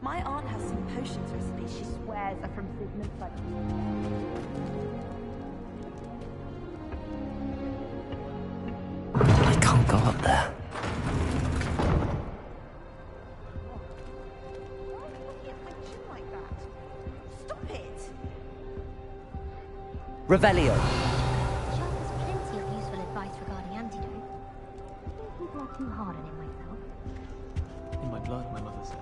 My aunt has some potions recipes she swears are from Sigmund's budget. I can't go up there. Revelio. She offers plenty of useful advice regarding antidote. I think people are too hard on him myself. In my blood, my mother said.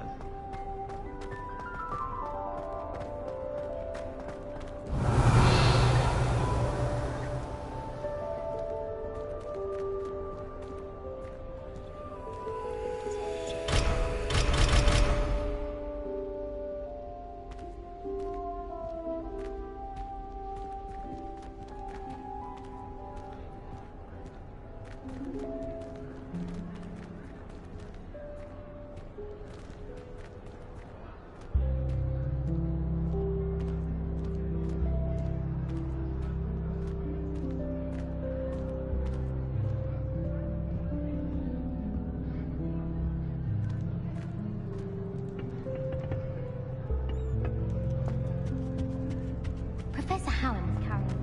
Professor Hallam is carrying him.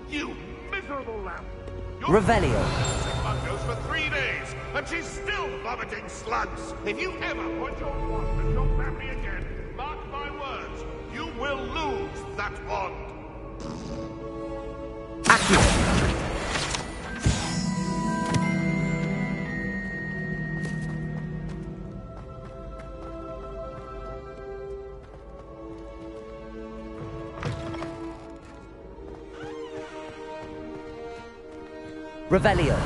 You miserable lamp! Revelio. Goes for 3 days, and she's still vomiting slugs. If you ever put your wand at your family again, mark my words, you will lose that wand. Accio. Revelio.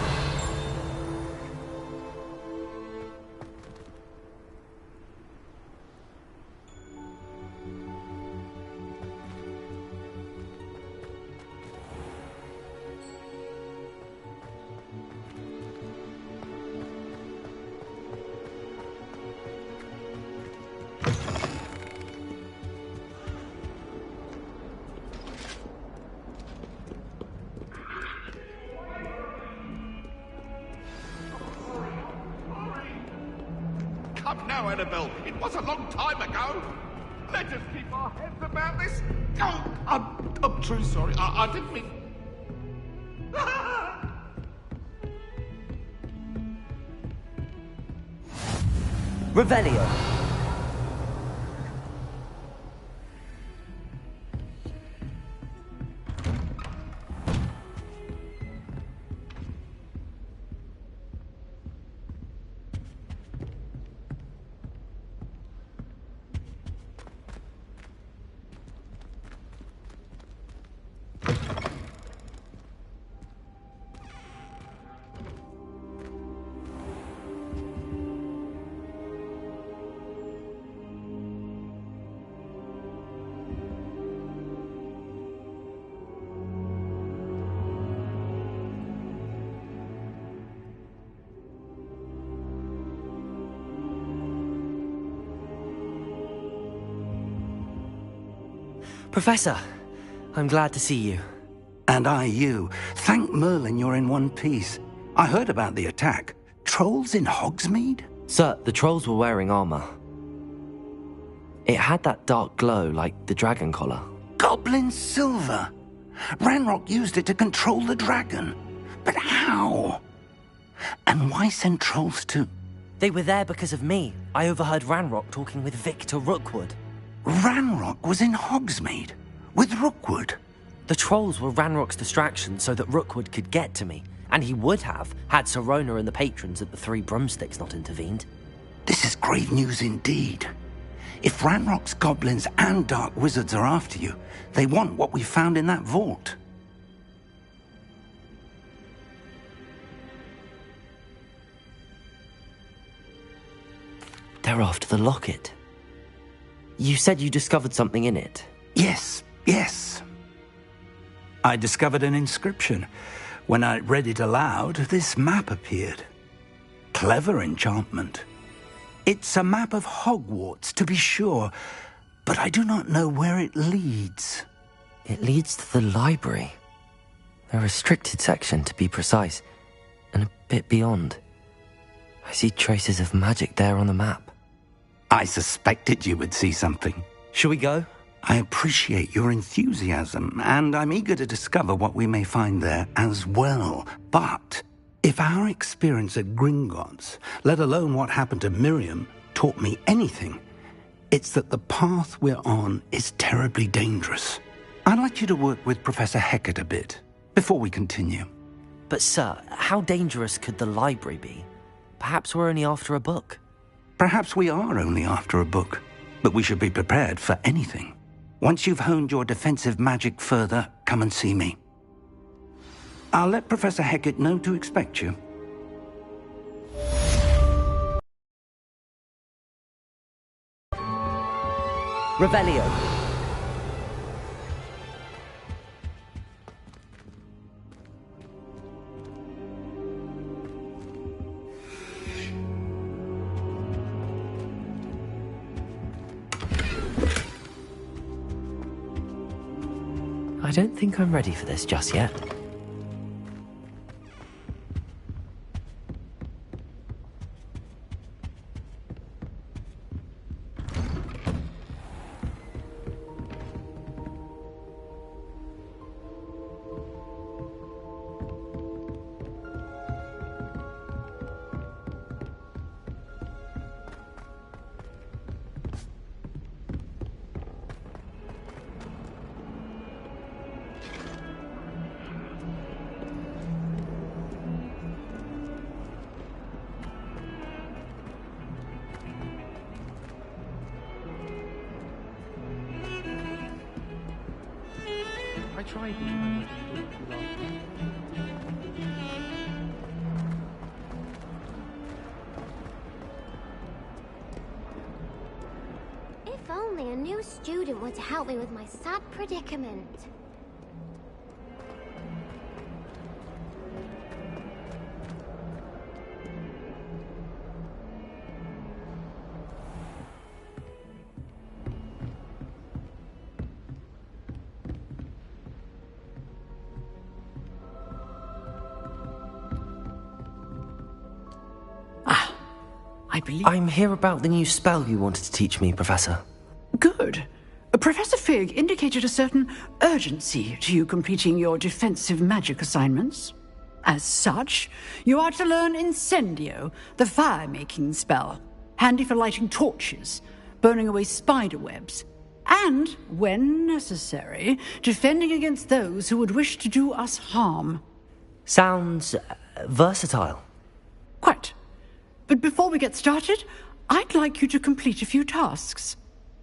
Come now, Annabelle. It was a long time ago. Let us keep our heads about this. Oh, I'm truly sorry. I didn't mean... Revelio. Professor, I'm glad to see you. And I you. Thank Merlin you're in one piece. I heard about the attack. Trolls in Hogsmeade? Sir, the trolls were wearing armor. It had that dark glow like the dragon collar. Goblin silver! Ranrock used it to control the dragon. But how? And why send trolls to... They were there because of me. I overheard Ranrock talking with Victor Rookwood. Ranrock was in Hogsmeade? With Rookwood? The trolls were Ranrock's distraction so that Rookwood could get to me. And he would have, had Sirona and the patrons at the Three Broomsticks not intervened. This is grave news indeed. If Ranrock's goblins and dark wizards are after you, they want what we found in that vault. They're after the locket. You said you discovered something in it. Yes. I discovered an inscription. When I read it aloud, this map appeared. Clever enchantment. It's a map of Hogwarts, to be sure, but I do not know where it leads. It leads to the library. A restricted section, to be precise, and a bit beyond. I see traces of magic there on the map. I suspected you would see something. Shall we go? I appreciate your enthusiasm, and I'm eager to discover what we may find there as well. But if our experience at Gringotts, let alone what happened to Miriam, taught me anything, it's that the path we're on is terribly dangerous. I'd like you to work with Professor Hecat a bit before we continue. But sir, how dangerous could the library be? Perhaps we're only after a book. Perhaps we are only after a book, but we should be prepared for anything. Once you've honed your defensive magic further, come and see me. I'll let Professor Hecat know to expect you. Revelio. I don't think I'm ready for this just yet. I tried. If only a new student were to help me with my sad predicament. I'm here about the new spell you wanted to teach me, Professor. Good. Professor Fig indicated a certain urgency to you completing your defensive magic assignments. As such, you are to learn Incendio, the fire-making spell, handy for lighting torches, burning away spider webs, and, when necessary, defending against those who would wish to do us harm. Sounds versatile. Quite. But before we get started, I'd like you to complete a few tasks.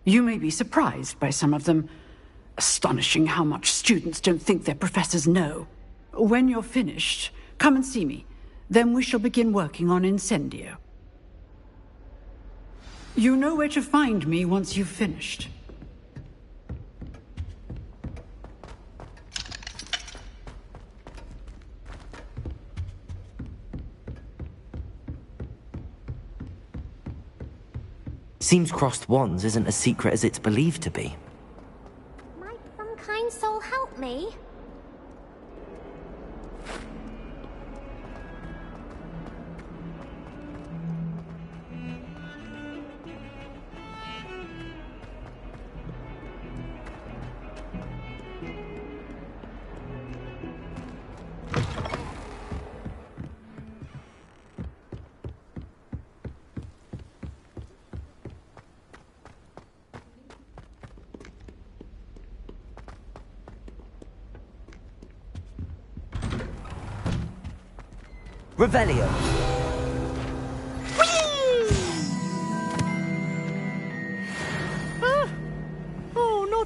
You may be surprised by some of them. Astonishing how much students don't think their professors know. When you're finished, come and see me. Then we shall begin working on Incendio. You know where to find me once you've finished. Seems crossed wands isn't as secret as it's believed to be. Might some kind soul help me? Revelio.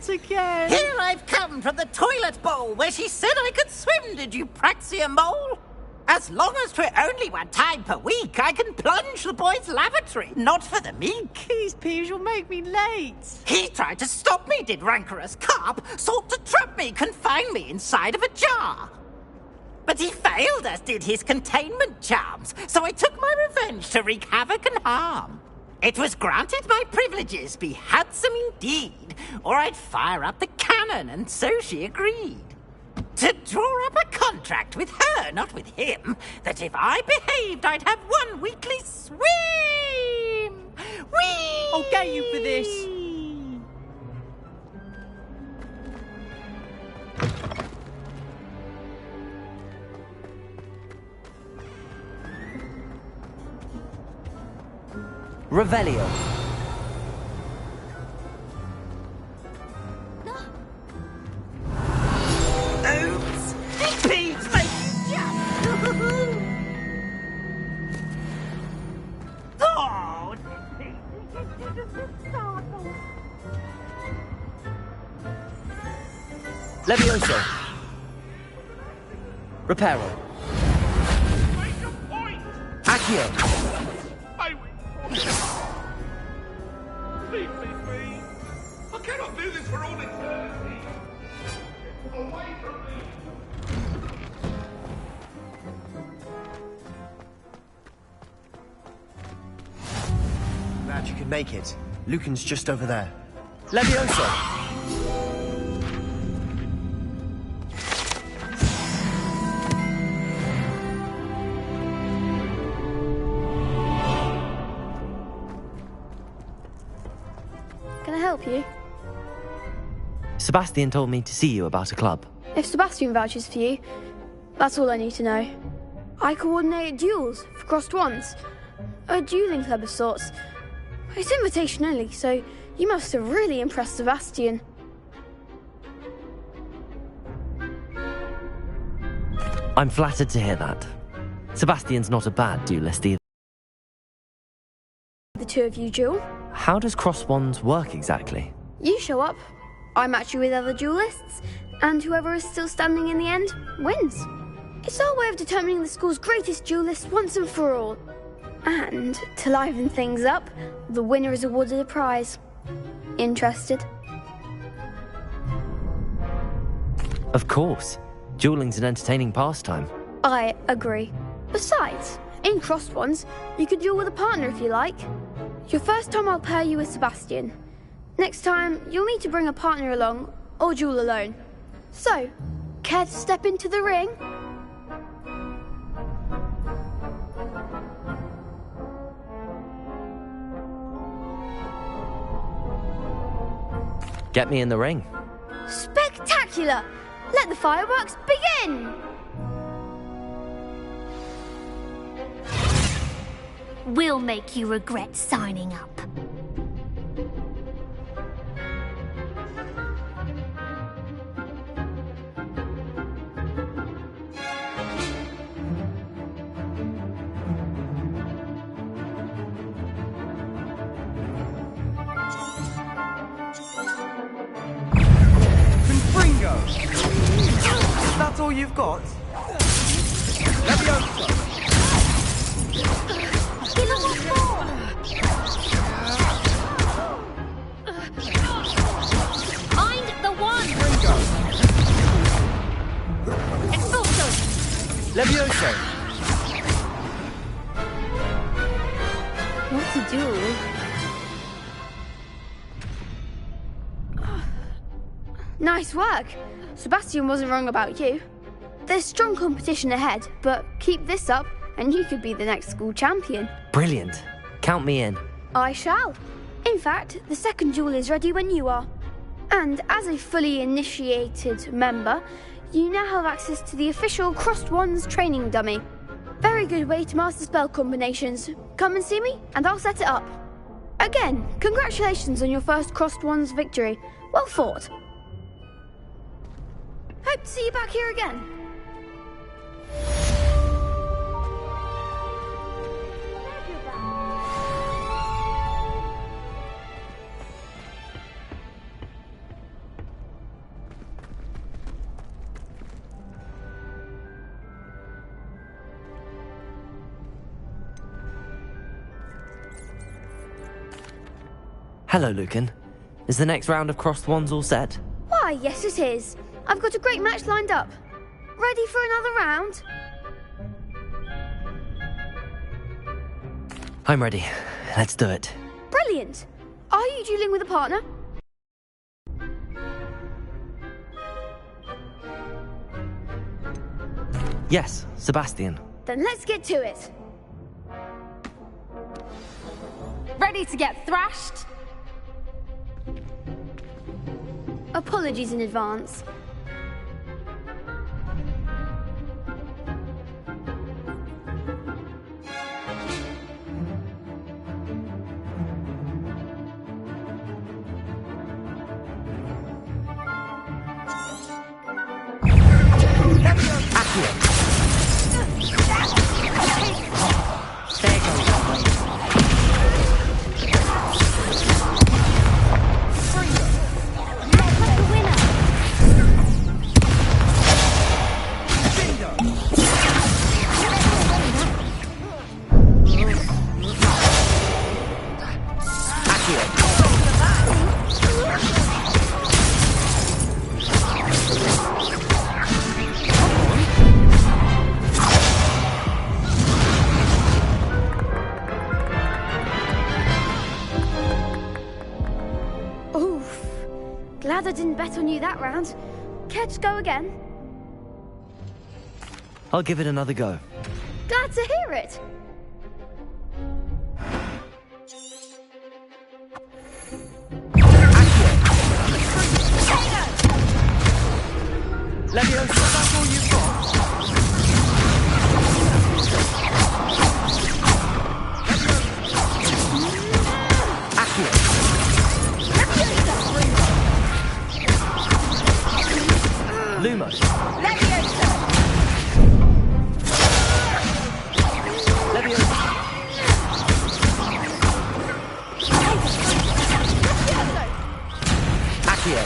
Not again! Here I've come from the toilet bowl where she said I could swim, did you praxia mole? As long as 'twere only one time per week, I can plunge the boy's lavatory, not for the meek. Please, Peeves, you'll make me late. He tried to stop me, did rancorous carp, sought to trap me, confine me inside of a jar. But he failed, as did his containment charms, so I took my revenge to wreak havoc and harm. It was granted my privileges be handsome indeed, or I'd fire up the cannon, and so she agreed. To draw up a contract with her, not with him, that if I behaved, I'd have one weekly swim! Whee! I'll get you for this. Revelio. Oops! Peeves makes jump! Oh, Levioso. Reparo. Make a point! Accio. I will. Leave me be. I cannot do this for all eternity. Away from me. Glad you could make it. Lucan's just over there. Levioso. Can I help you? Sebastian told me to see you about a club. If Sebastian vouches for you, that's all I need to know. I coordinate duels for crossed wands. A dueling club of sorts. It's invitation only, so you must have really impressed Sebastian. I'm flattered to hear that. Sebastian's not a bad duelist either. The two of you duel. How does cross wands work exactly? You show up, I match you with other duelists, and whoever is still standing in the end wins. It's our way of determining the school's greatest duelist once and for all. And to liven things up, the winner is awarded a prize. Interested? Of course. Dueling's an entertaining pastime. I agree. Besides, in crossed ones, you could duel with a partner if you like. Your first time I'll pair you with Sebastian. Next time, you'll need to bring a partner along, or duel alone. So, care to step into the ring? Get me in the ring. Spectacular! Let the fireworks begin! We'll make you regret signing up. That's all you've got? Levioso! Give him one more! Find the one! Expulso! Levioso! What to do? Nice work. Sebastian wasn't wrong about you. There's strong competition ahead, but keep this up and you could be the next school champion. Brilliant. Count me in. I shall. In fact, the second duel is ready when you are. And as a fully initiated member, you now have access to the official Crossed Wands training dummy. Very good way to master spell combinations. Come and see me and I'll set it up. Again, congratulations on your first Crossed Wands victory. Well fought. Hope to see you back here again. Hello, Lucan. Is the next round of crossed wands all set? Why, yes it is. I've got a great match lined up. Ready for another round? I'm ready. Let's do it. Brilliant. Are you dueling with a partner? Yes, Sebastian. Then let's get to it. Ready to get thrashed? Apologies in advance. Glad I didn't bet on you that round. Care to go again? I'll give it another go. Glad to hear it. Leviosa, that's all you've got? Lumos. Leviosa! Leviosa. Accio.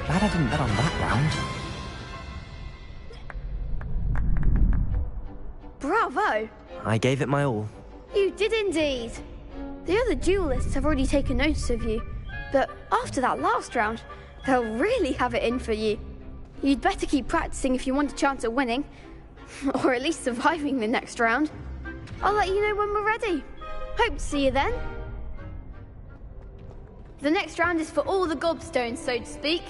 Glad I didn't bet on that round. Bravo! I gave it my all. You did indeed. The other duelists have already taken notice of you, but after that last round, they'll really have it in for you. You'd better keep practicing if you want a chance at winning, or at least surviving the next round. I'll let you know when we're ready. Hope to see you then. The next round is for all the gobstones, so to speak.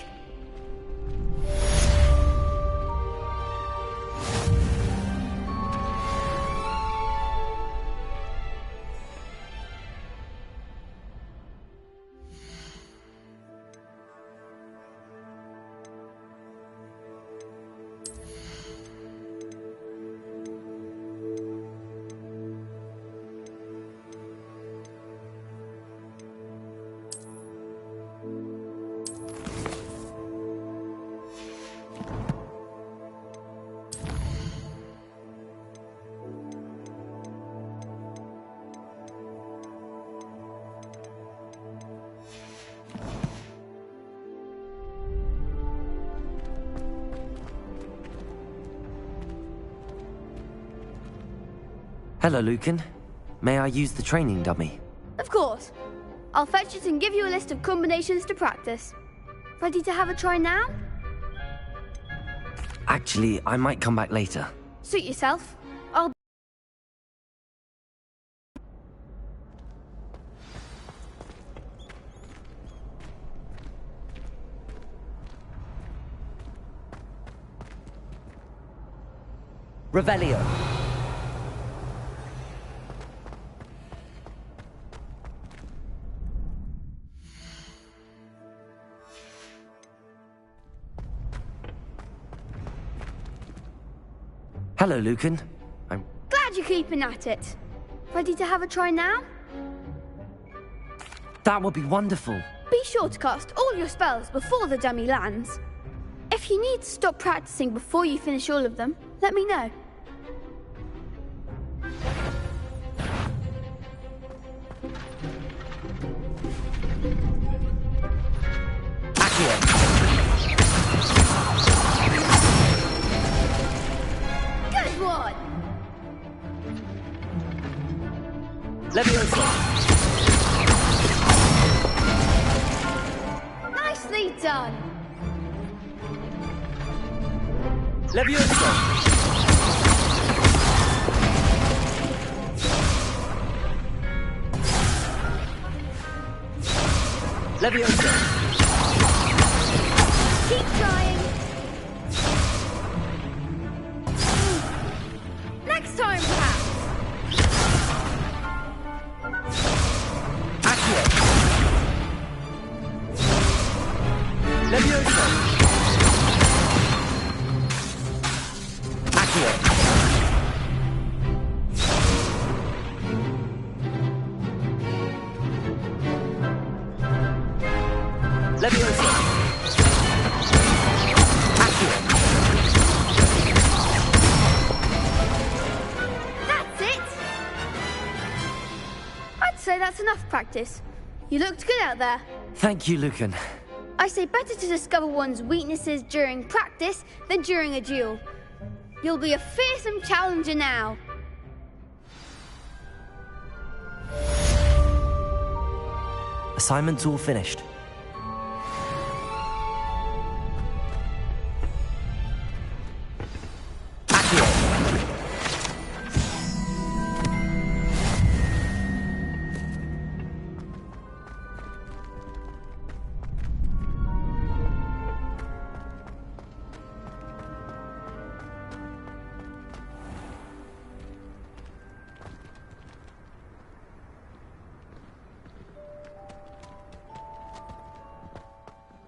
Hello, Lucan. May I use the training dummy? Of course. I'll fetch it and give you a list of combinations to practice. Ready to have a try now? Actually, I might come back later. Suit yourself. I'll... Revelio. Hello, Lucan. I'm Glad you're keeping at it. Ready to have a try now? That would be wonderful. Be sure to cast all your spells before the dummy lands. If you need to stop practicing before you finish all of them, let me know. Accio. Good one! Levioso. Nicely done! Levioso. Levioso. Keep trying! Next time, perhaps! Accio. Levioso. Accio. Levioso. Accio. That's it! I'd say that's enough practice. You looked good out there. Thank you, Lucan. I say better to discover one's weaknesses during practice than during a duel. You'll be a fearsome challenger now. Assignment's all finished. Accio.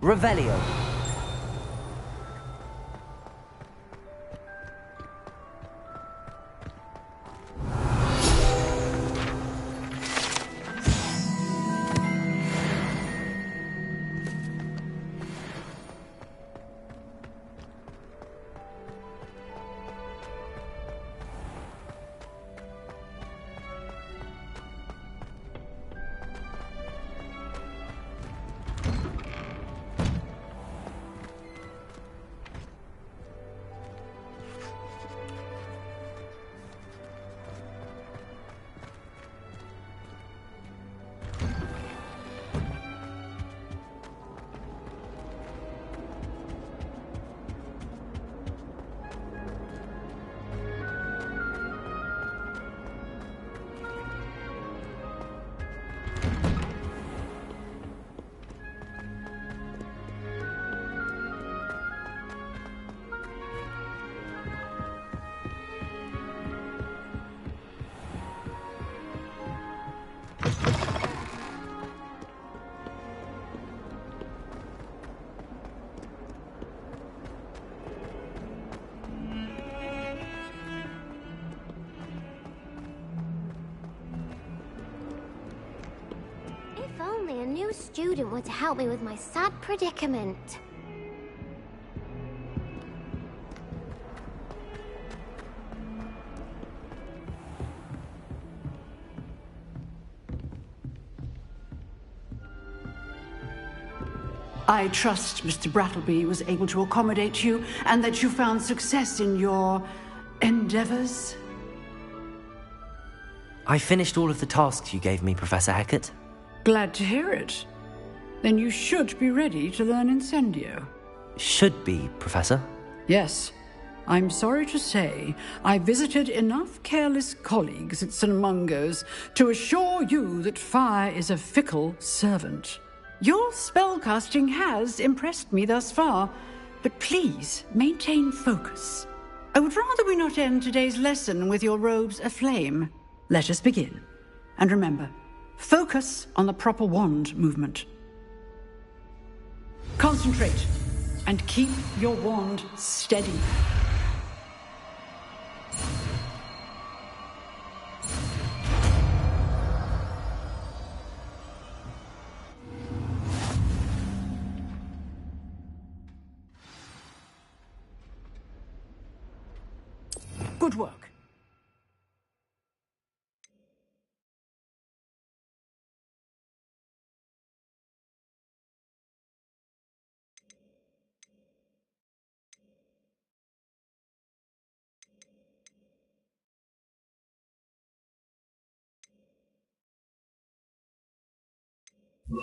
Revelio. If only a new student were to help me with my sad predicament. I trust Mr. Brattleby was able to accommodate you and that you found success in your endeavors. I finished all of the tasks you gave me, Professor Hecat. Glad to hear it. Then you should be ready to learn Incendio. Should be, Professor. Yes. I'm sorry to say, I visited enough careless colleagues at St. Mungo's to assure you that fire is a fickle servant. Your spellcasting has impressed me thus far, but please maintain focus. I would rather we not end today's lesson with your robes aflame. Let us begin. And remember, focus on the proper wand movement. Concentrate and keep your wand steady. Good work. Incendio!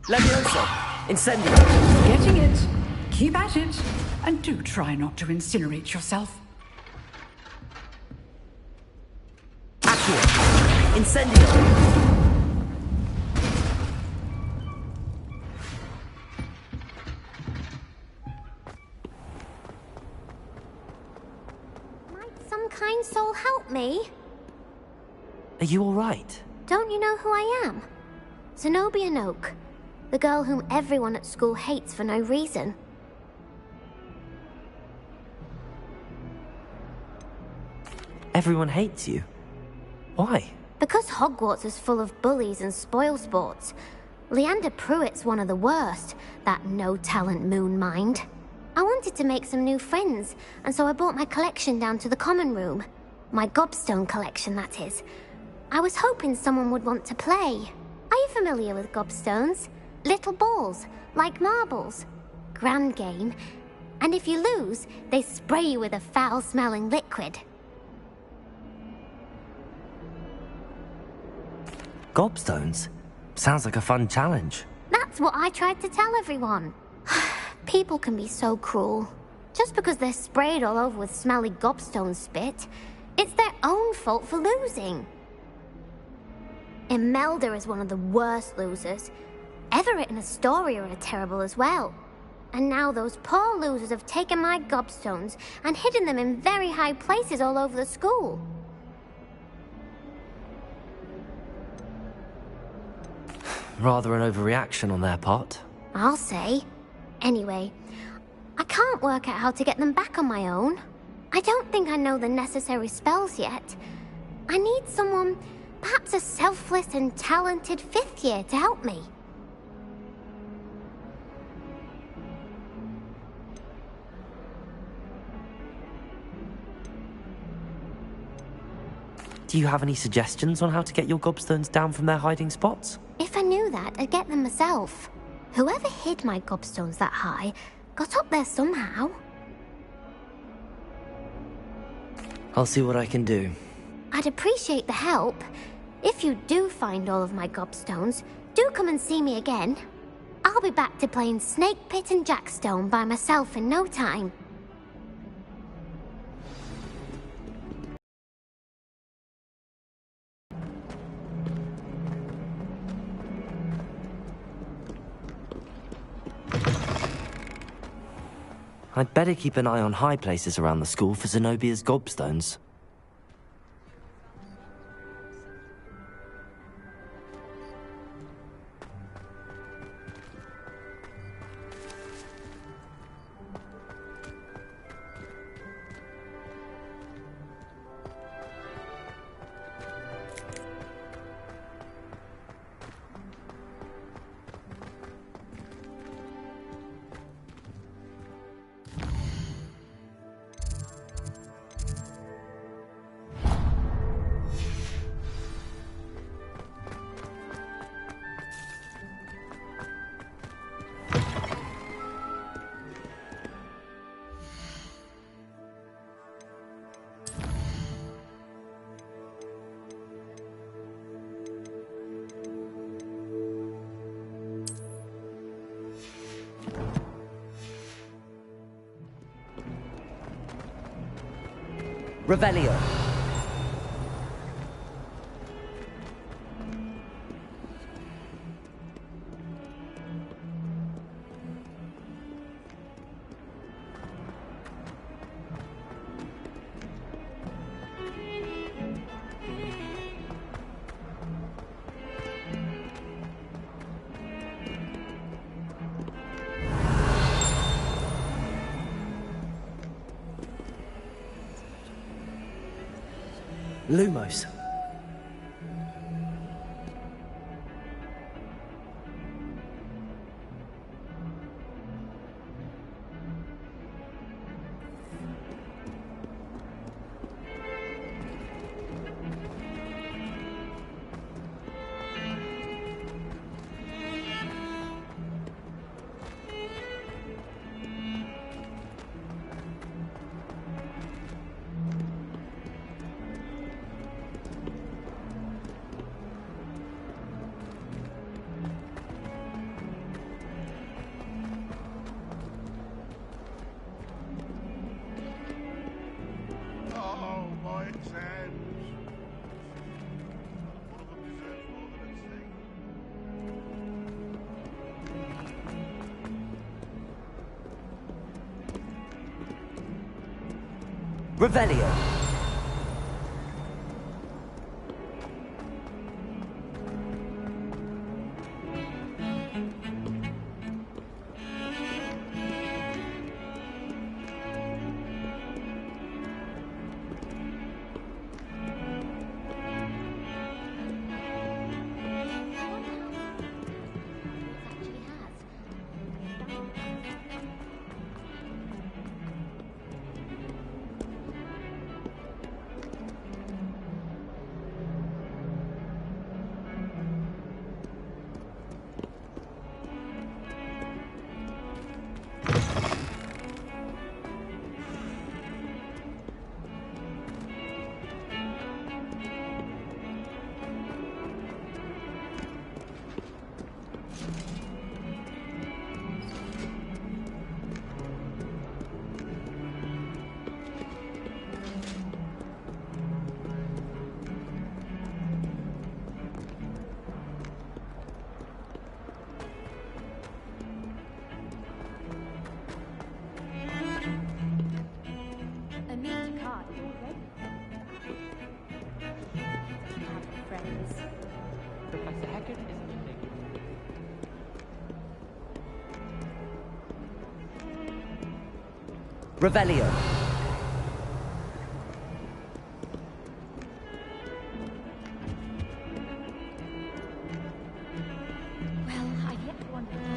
Levioso! Incendio! Getting it. Keep at it. And do try not to incinerate yourself. Accio! Incendio! Might some kind soul help me? Are you alright? Don't you know who I am? Zenobia Noak, the girl whom everyone at school hates for no reason. Everyone hates you. Why? Because Hogwarts is full of bullies and spoilsports. Leander Pruitt's one of the worst, that no-talent moon mind. I wanted to make some new friends, and so I brought my collection down to the common room. My gobstone collection, that is. I was hoping someone would want to play. Are you familiar with gobstones? Little balls, like marbles. Grand game. And if you lose, they spray you with a foul-smelling liquid. Gobstones? Sounds like a fun challenge. That's what I tried to tell everyone. People can be so cruel. Just because they're sprayed all over with smelly gobstone spit, it's their own fault for losing. Imelda is one of the worst losers. Everett and Astoria are terrible as well. And now those poor losers have taken my gobstones and hidden them in very high places all over the school. Rather an overreaction on their part. I'll say. Anyway, I can't work out how to get them back on my own. I don't think I know the necessary spells yet. I need someone, perhaps a selfless and talented 5th year to help me. Do you have any suggestions on how to get your gobstones down from their hiding spots? If I knew that, I'd get them myself. Whoever hid my gobstones that high got up there somehow. I'll see what I can do. I'd appreciate the help. If you do find all of my gobstones, do come and see me again. I'll be back to playing Snake Pit and Jackstone by myself in no time. I'd better keep an eye on high places around the school for Zenobia's gobstones. Revelio. Lumos. Revelio. Revelio. Well, I've yet to wonder.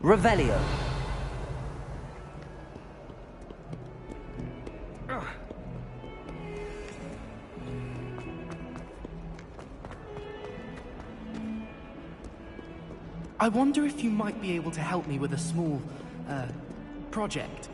Revelio. I wonder if you might be able to help me with a small, project.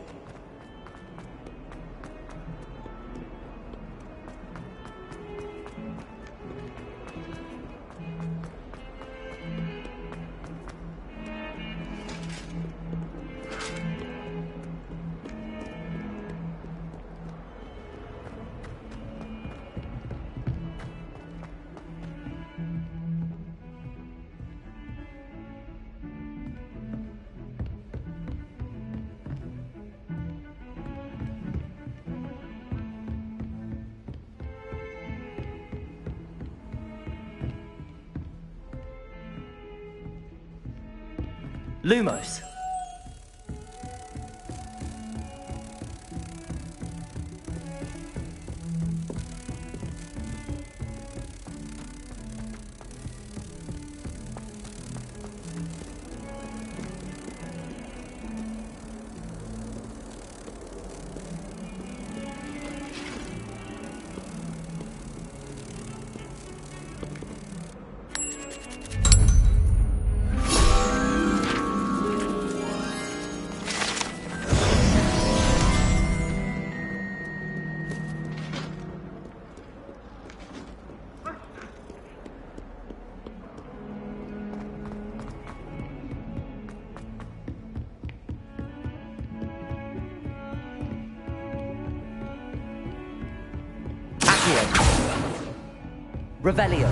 Lumos. Revelio.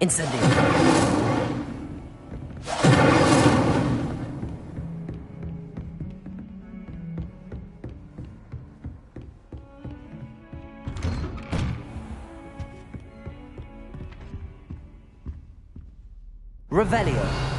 Incendio. Revelio.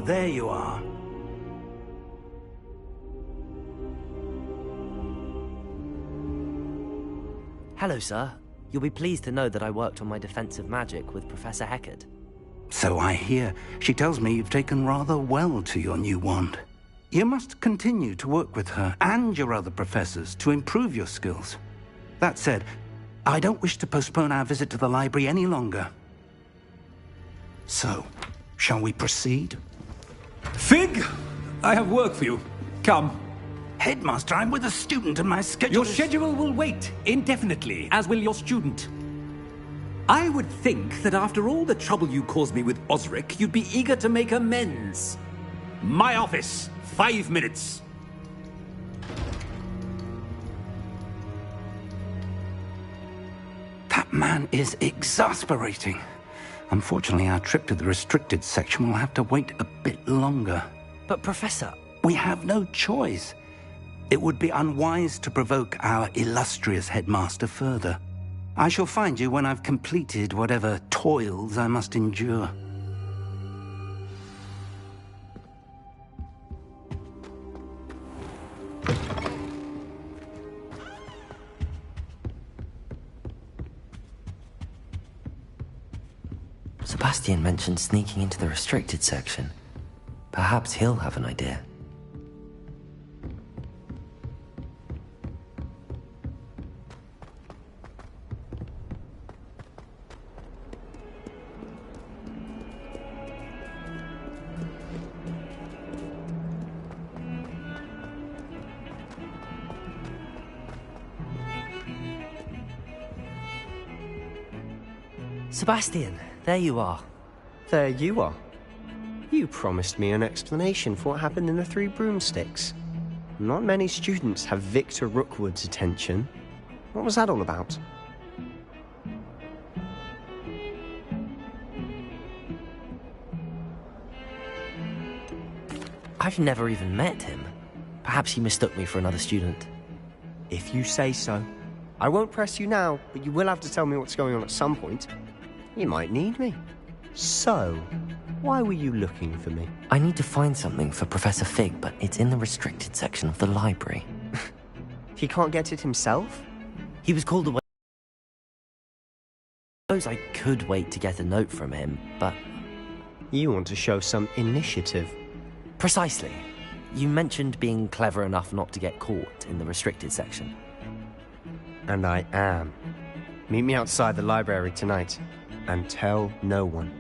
there you are. Hello, sir. You'll be pleased to know that I worked on my defensive magic with Professor Heckard. So I hear. She tells me you've taken rather well to your new wand. You must continue to work with her and your other professors to improve your skills. That said, I don't wish to postpone our visit to the library any longer. So, shall we proceed? Fig! I have work for you. Come. Headmaster, I'm with a student and my schedule Your schedule will wait indefinitely, as will your student. I would think that after all the trouble you caused me with Osric, you'd be eager to make amends. My office. 5 minutes. That man is exasperating. Unfortunately, our trip to the restricted section will have to wait a bit longer. But, Professor... We have no choice. It would be unwise to provoke our illustrious headmaster further. I shall find you when I've completed whatever toils I must endure. Sebastian mentioned sneaking into the restricted section. Perhaps he'll have an idea. Sebastian, there you are. There you are. You promised me an explanation for what happened in the Three Broomsticks. Not many students have Victor Rookwood's attention. What was that all about? I've never even met him. Perhaps he mistook me for another student. If you say so. I won't press you now, but you will have to tell me what's going on at some point. You might need me. So, why were you looking for me? I need to find something for Professor Fig, but it's in the restricted section of the library. He can't get it himself? He was called away. I suppose I could wait to get a note from him, but... You want to show some initiative. Precisely. You mentioned being clever enough not to get caught in the restricted section. And I am. Meet me outside the library tonight, and tell no one.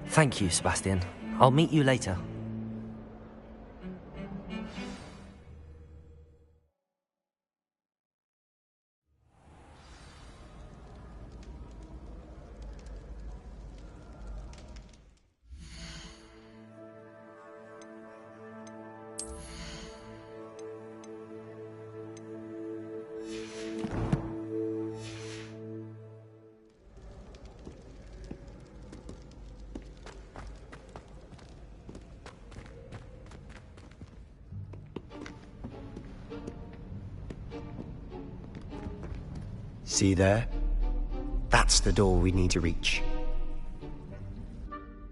Thank you, Sebastian. I'll meet you later. See there? That's the door we need to reach.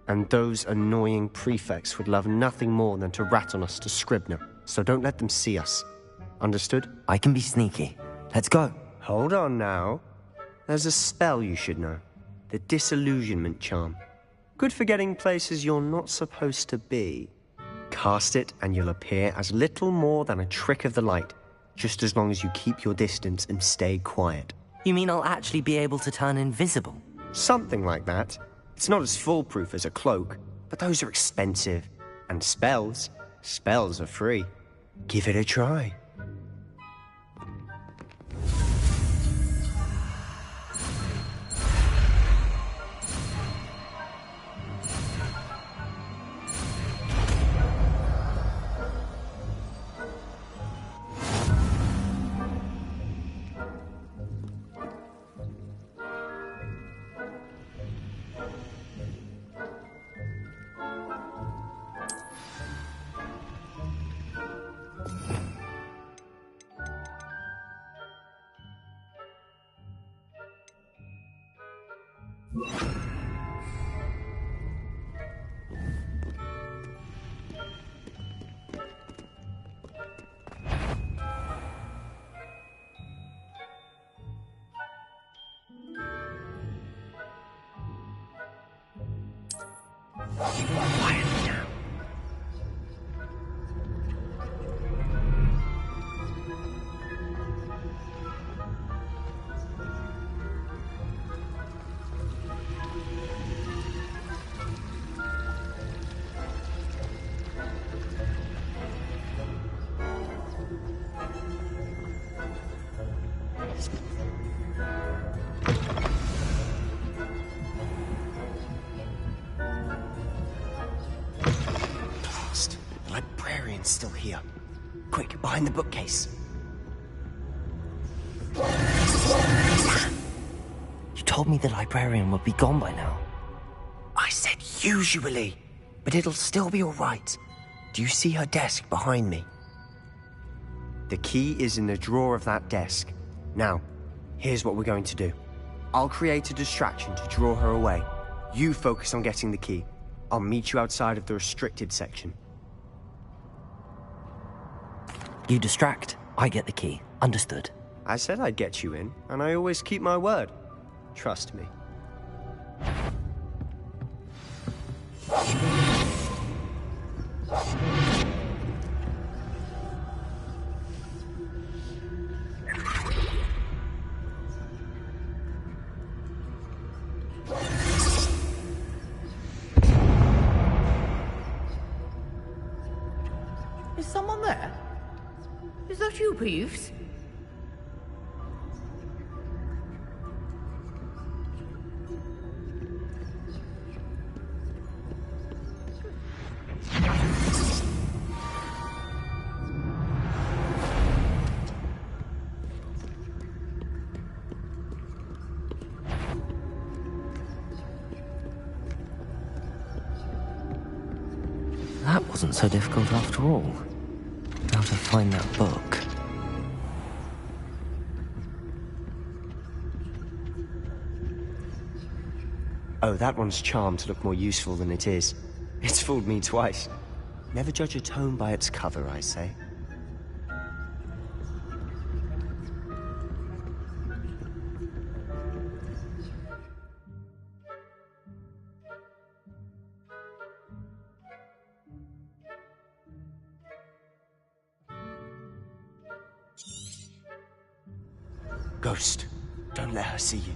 And those annoying prefects would love nothing more than to rat on us to Scribner, so don't let them see us. Understood? I can be sneaky. Let's go. Hold on now. There's a spell you should know. The Disillusionment Charm. Good for getting places you're not supposed to be. Cast it and you'll appear as little more than a trick of the light, just as long as you keep your distance and stay quiet. You mean I'll actually be able to turn invisible? Something like that. It's not as foolproof as a cloak, but those are expensive. And spells are free. Give it a try. It's still here. Quick, behind the bookcase. You told me the librarian would be gone by now. I said usually, but it'll still be all right. Do you see her desk behind me? The key is in the drawer of that desk. Now, here's what we're going to do. I'll create a distraction to draw her away. You focus on getting the key. I'll meet you outside of the restricted section. You distract, I get the key. Understood. I said I'd get you in, and I always keep my word. Trust me. Is someone there? Is that you, Ps5? That wasn't so difficult after all. How to find that book. Oh, that one's charmed to look more useful than it is. It's fooled me twice. Never judge a tome by its cover, I say. Ghost, don't let her see you.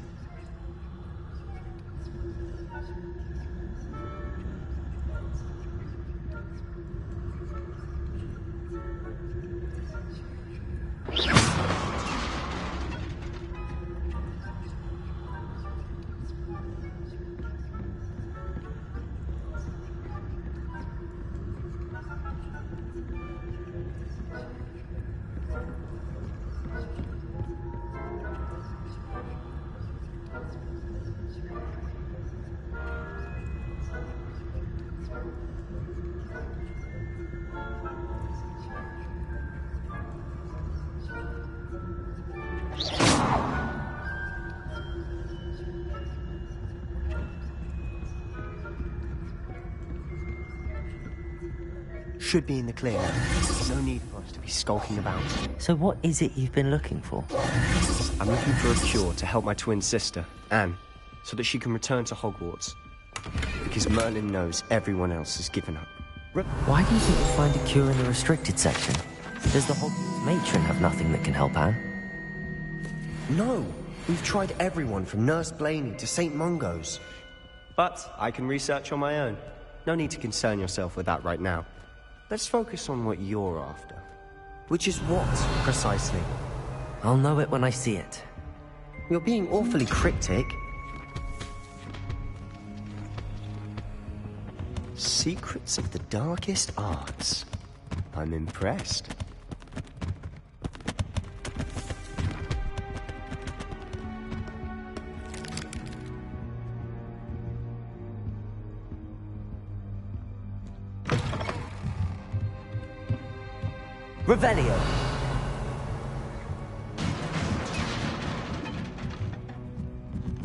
Should be in the clear. No need for us to be skulking about. So what is it you've been looking for? I'm looking for a cure to help my twin sister, Anne, so that she can return to Hogwarts. Because Merlin knows everyone else has given up. Why do you think you'll find a cure in the restricted section? Does the Hogwarts matron have nothing that can help Anne? No! We've tried everyone from Nurse Blaney to St. Mungo's. But I can research on my own. No need to concern yourself with that right now. Let's focus on what you're after. Which is what, precisely? I'll know it when I see it. You're being awfully cryptic. Secrets of the darkest arts. I'm impressed. Revelio!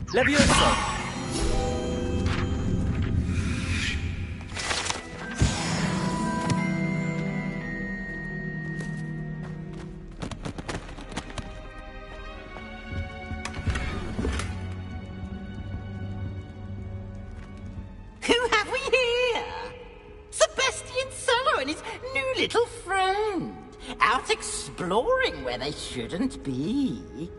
Levioso! Who have we here? Sebastian Solo and his new little friend. Out exploring where they shouldn't be.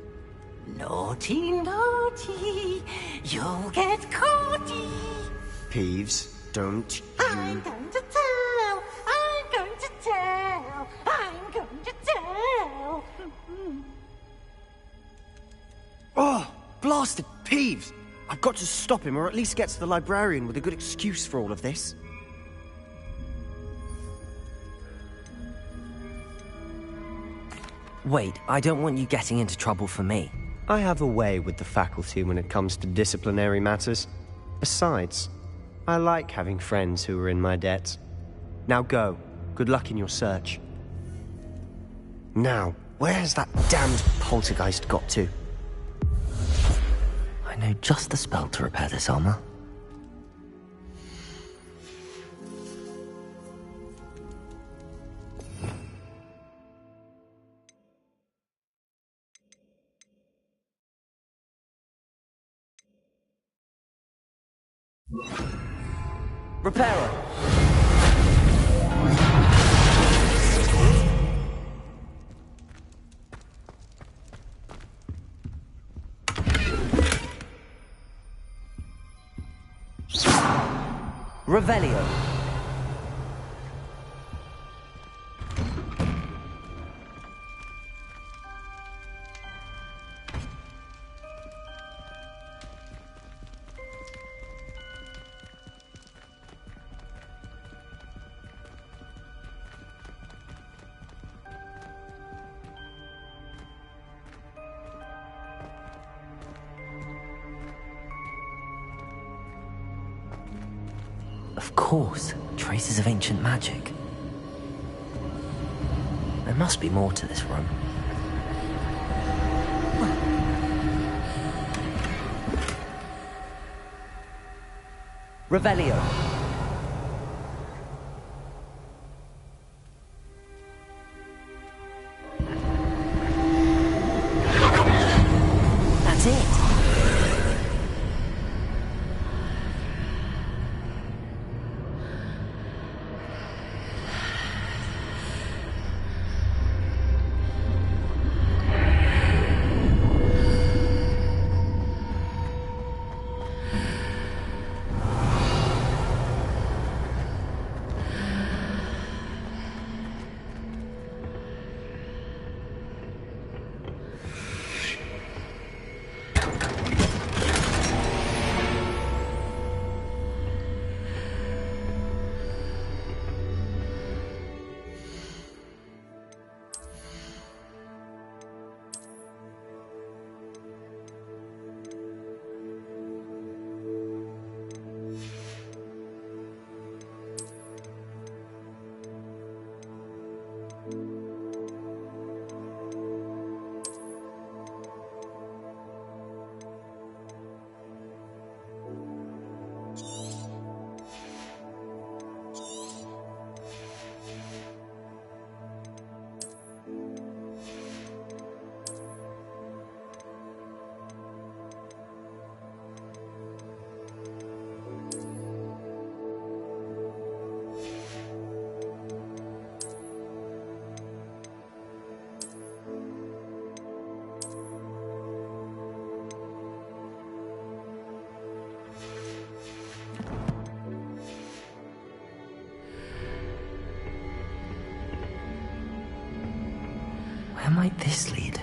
Naughty, naughty, you'll get caughty. Peeves, don't you... I'm going to tell, I'm going to tell, I'm going to tell. Oh, blasted Peeves! I've got to stop him, or at least get to the librarian with a good excuse for all of this. Wait, I don't want you getting into trouble for me. I have a way with the faculty when it comes to disciplinary matters. Besides, I like having friends who are in my debt. Now go. Good luck in your search. Now, where's that damned poltergeist got to? I know just the spell to repair this armor. Repairer! Revelio! Of course, traces of ancient magic. There must be more to this room. Revelio. That's it. Where might this lead?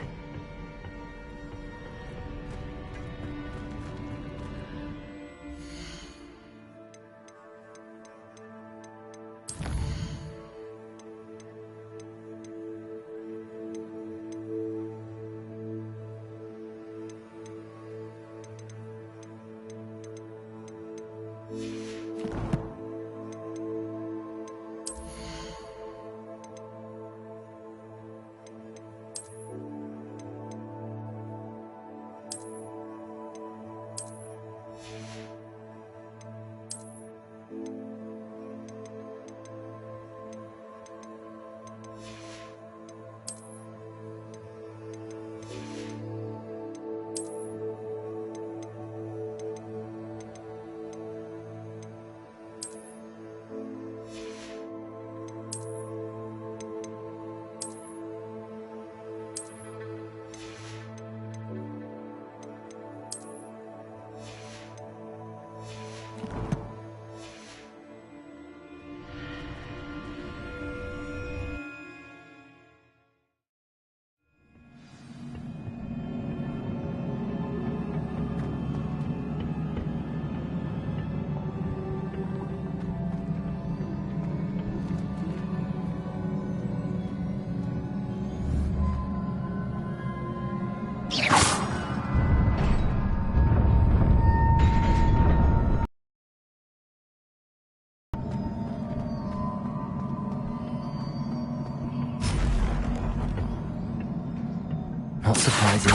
Not surprising.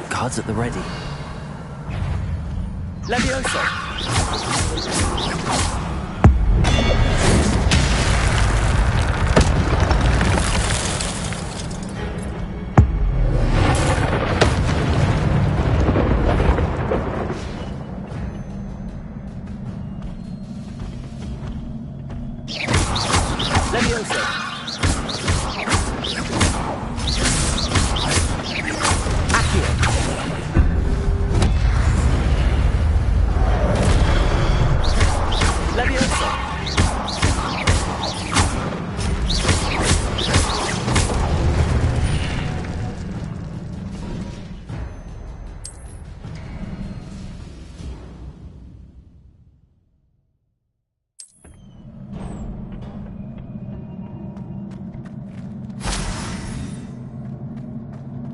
Cards at the ready. Levioso!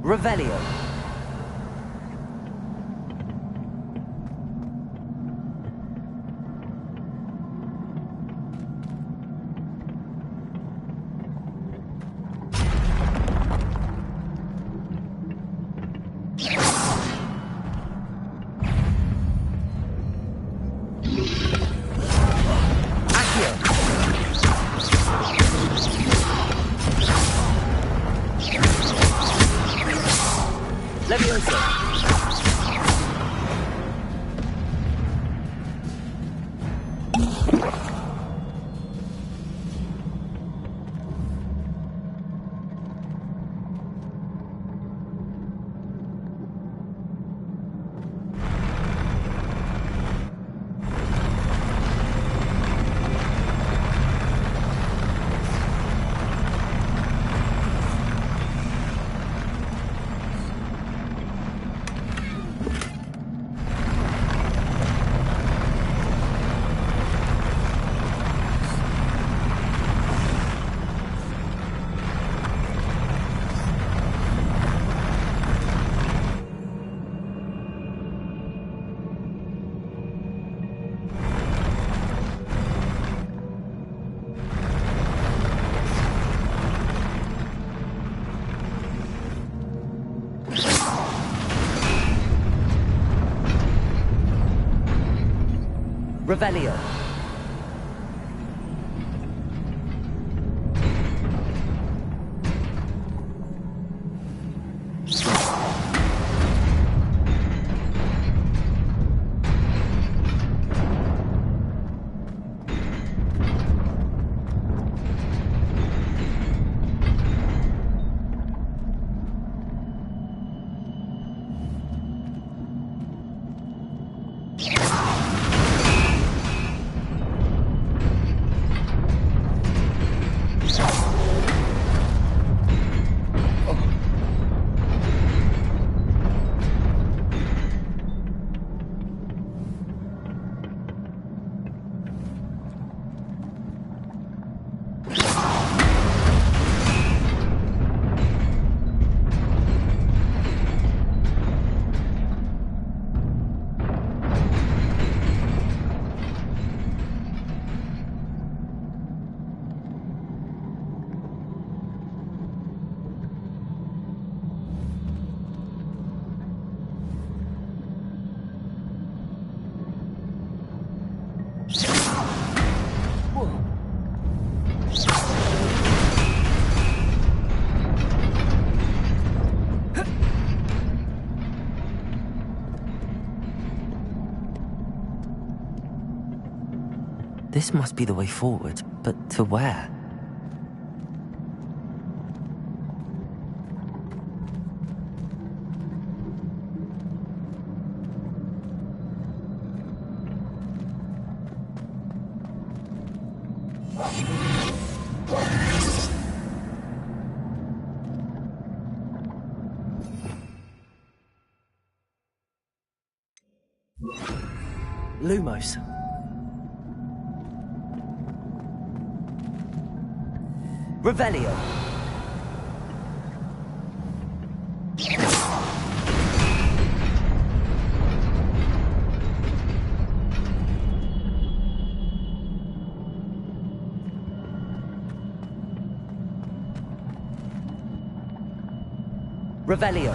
Revelio. Revelio. This must be the way forward, but to where? Lumos. Revelio. Revelio.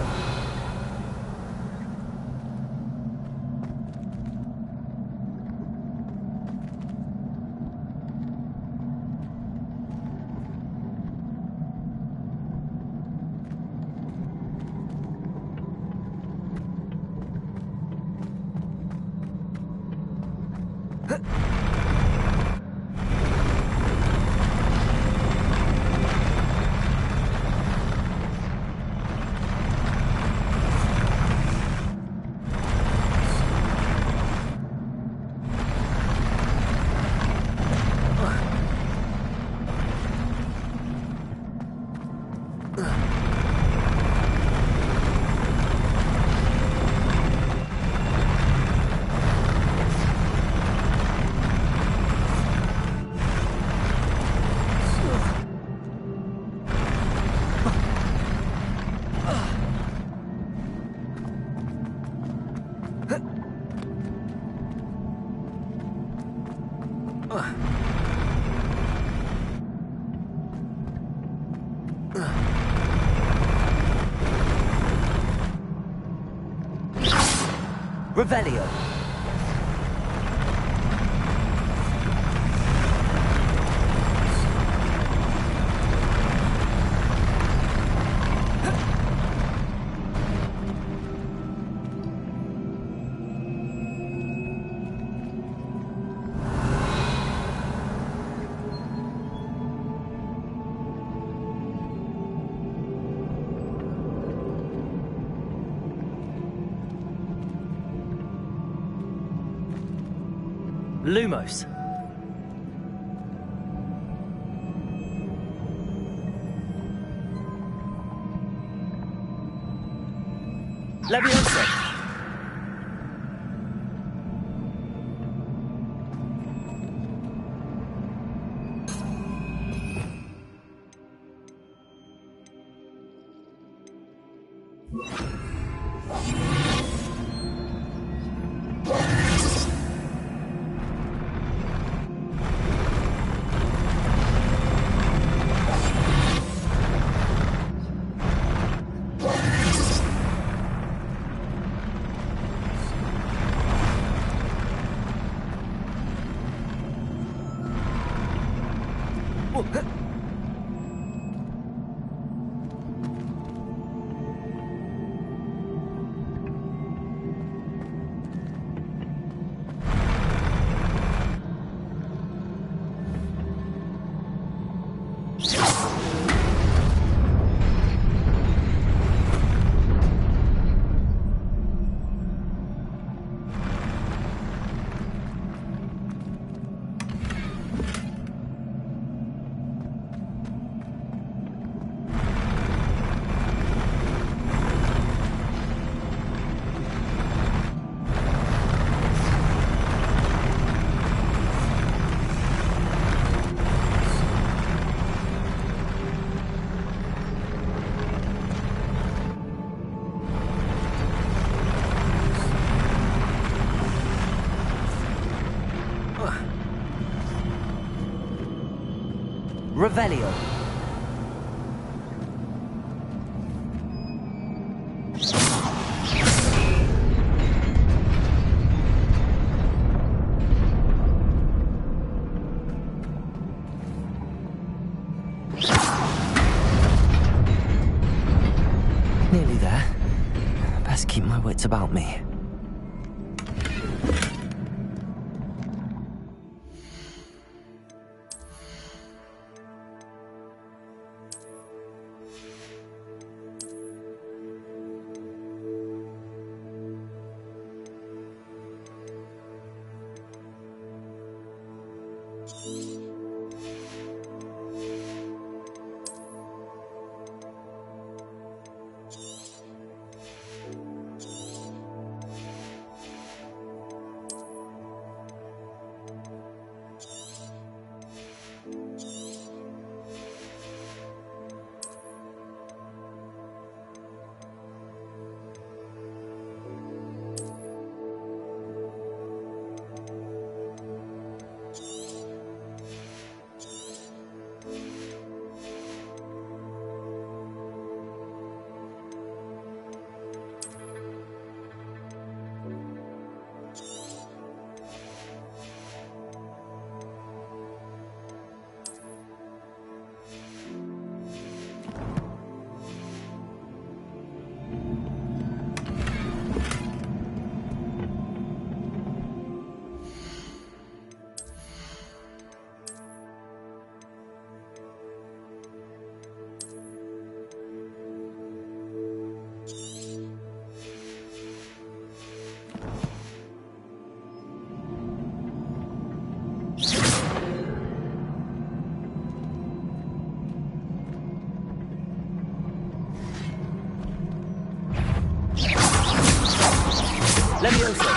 Revelio. Lumos. Leviosa. Revelio. Nearly there. Best keep my wits about me. Leviosa!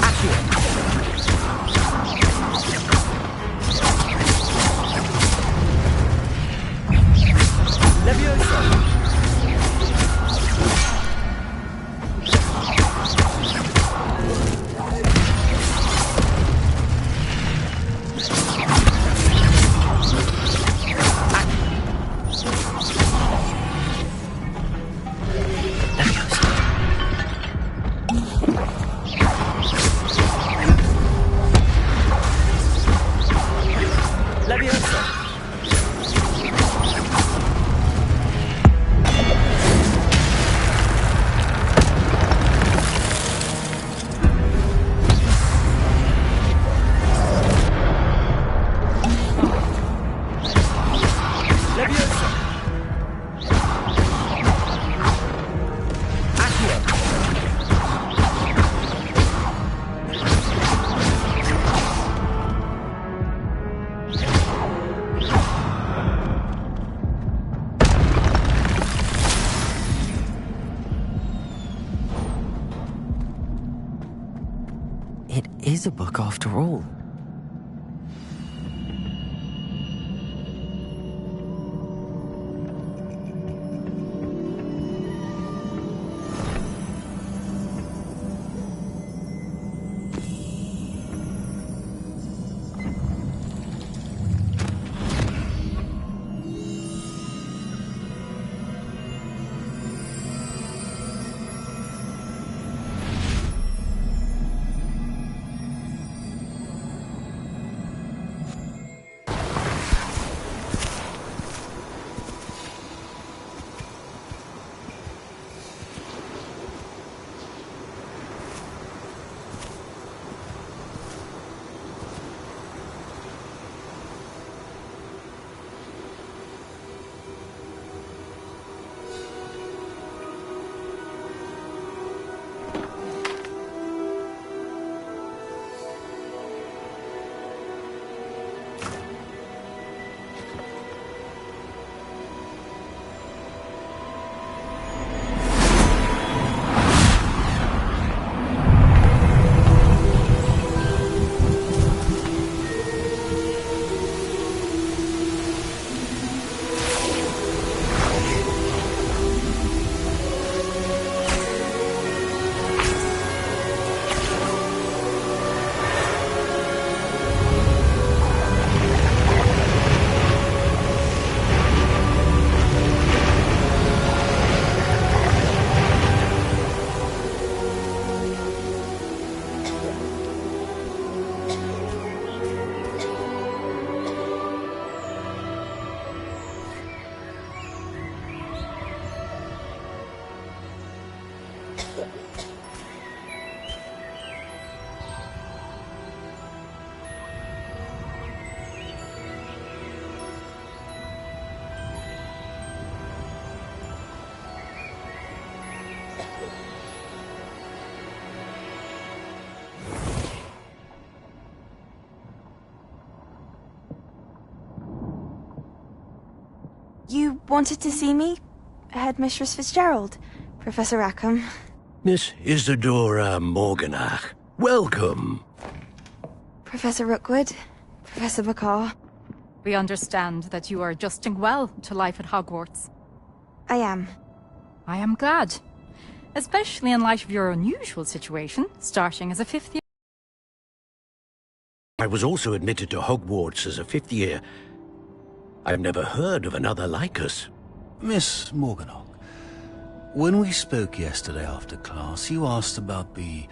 Accio! Leviosa! It is a book after all. You wanted to see me? Headmistress Fitzgerald? Professor Rackham? Miss Isadora Morganach, welcome. Professor Rookwood? Professor Bakar? We understand that you are adjusting well to life at Hogwarts. I am. I am glad. Especially in light of your unusual situation, starting as a fifth year. I was also admitted to Hogwarts as a fifth year. I've never heard of another like us. Miss Morganach, when we spoke yesterday after class, you asked about the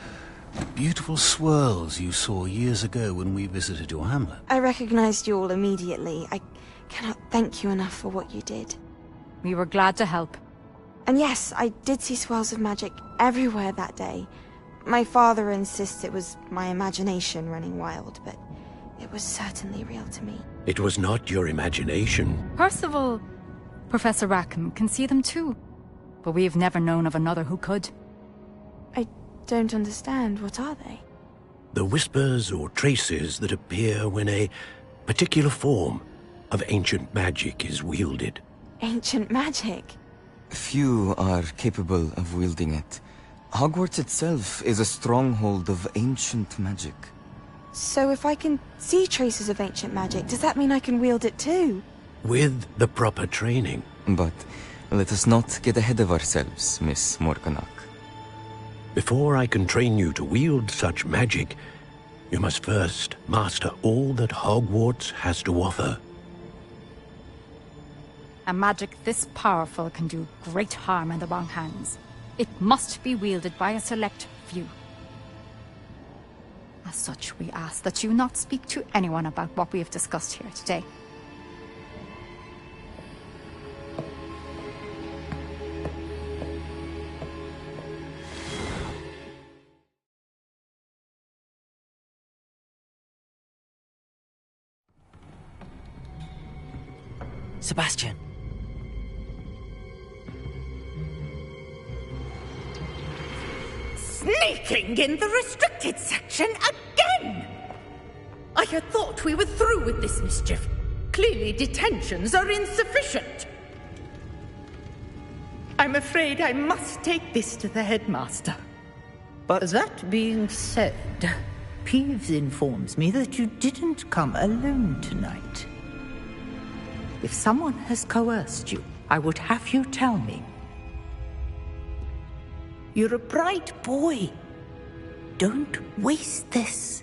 beautiful swirls you saw years ago when we visited your hamlet. I recognized you all immediately. I cannot thank you enough for what you did. We were glad to help. And yes, I did see swirls of magic everywhere that day. My father insists it was my imagination running wild, but it was certainly real to me. It was not your imagination. Percival, Professor Rackham can see them too. But we've never known of another who could. I don't understand. What are they? The whispers or traces that appear when a particular form of ancient magic is wielded. Ancient magic? Few are capable of wielding it. Hogwarts itself is a stronghold of ancient magic. So if I can see traces of ancient magic, does that mean I can wield it too? With the proper training. But let us not get ahead of ourselves, Miss Morganach. Before I can train you to wield such magic, you must first master all that Hogwarts has to offer. A magic this powerful can do great harm in the wrong hands. It must be wielded by a select few. As such, we ask that you not speak to anyone about what we have discussed here today. Sebastian. Sneaking in the restricted section again! I had thought we were through with this mischief. Clearly detentions are insufficient. I'm afraid I must take this to the headmaster. But that being said, Ps5 informs me that you didn't come alone tonight. If someone has coerced you, I would have you tell me. You're a bright boy. Don't waste this.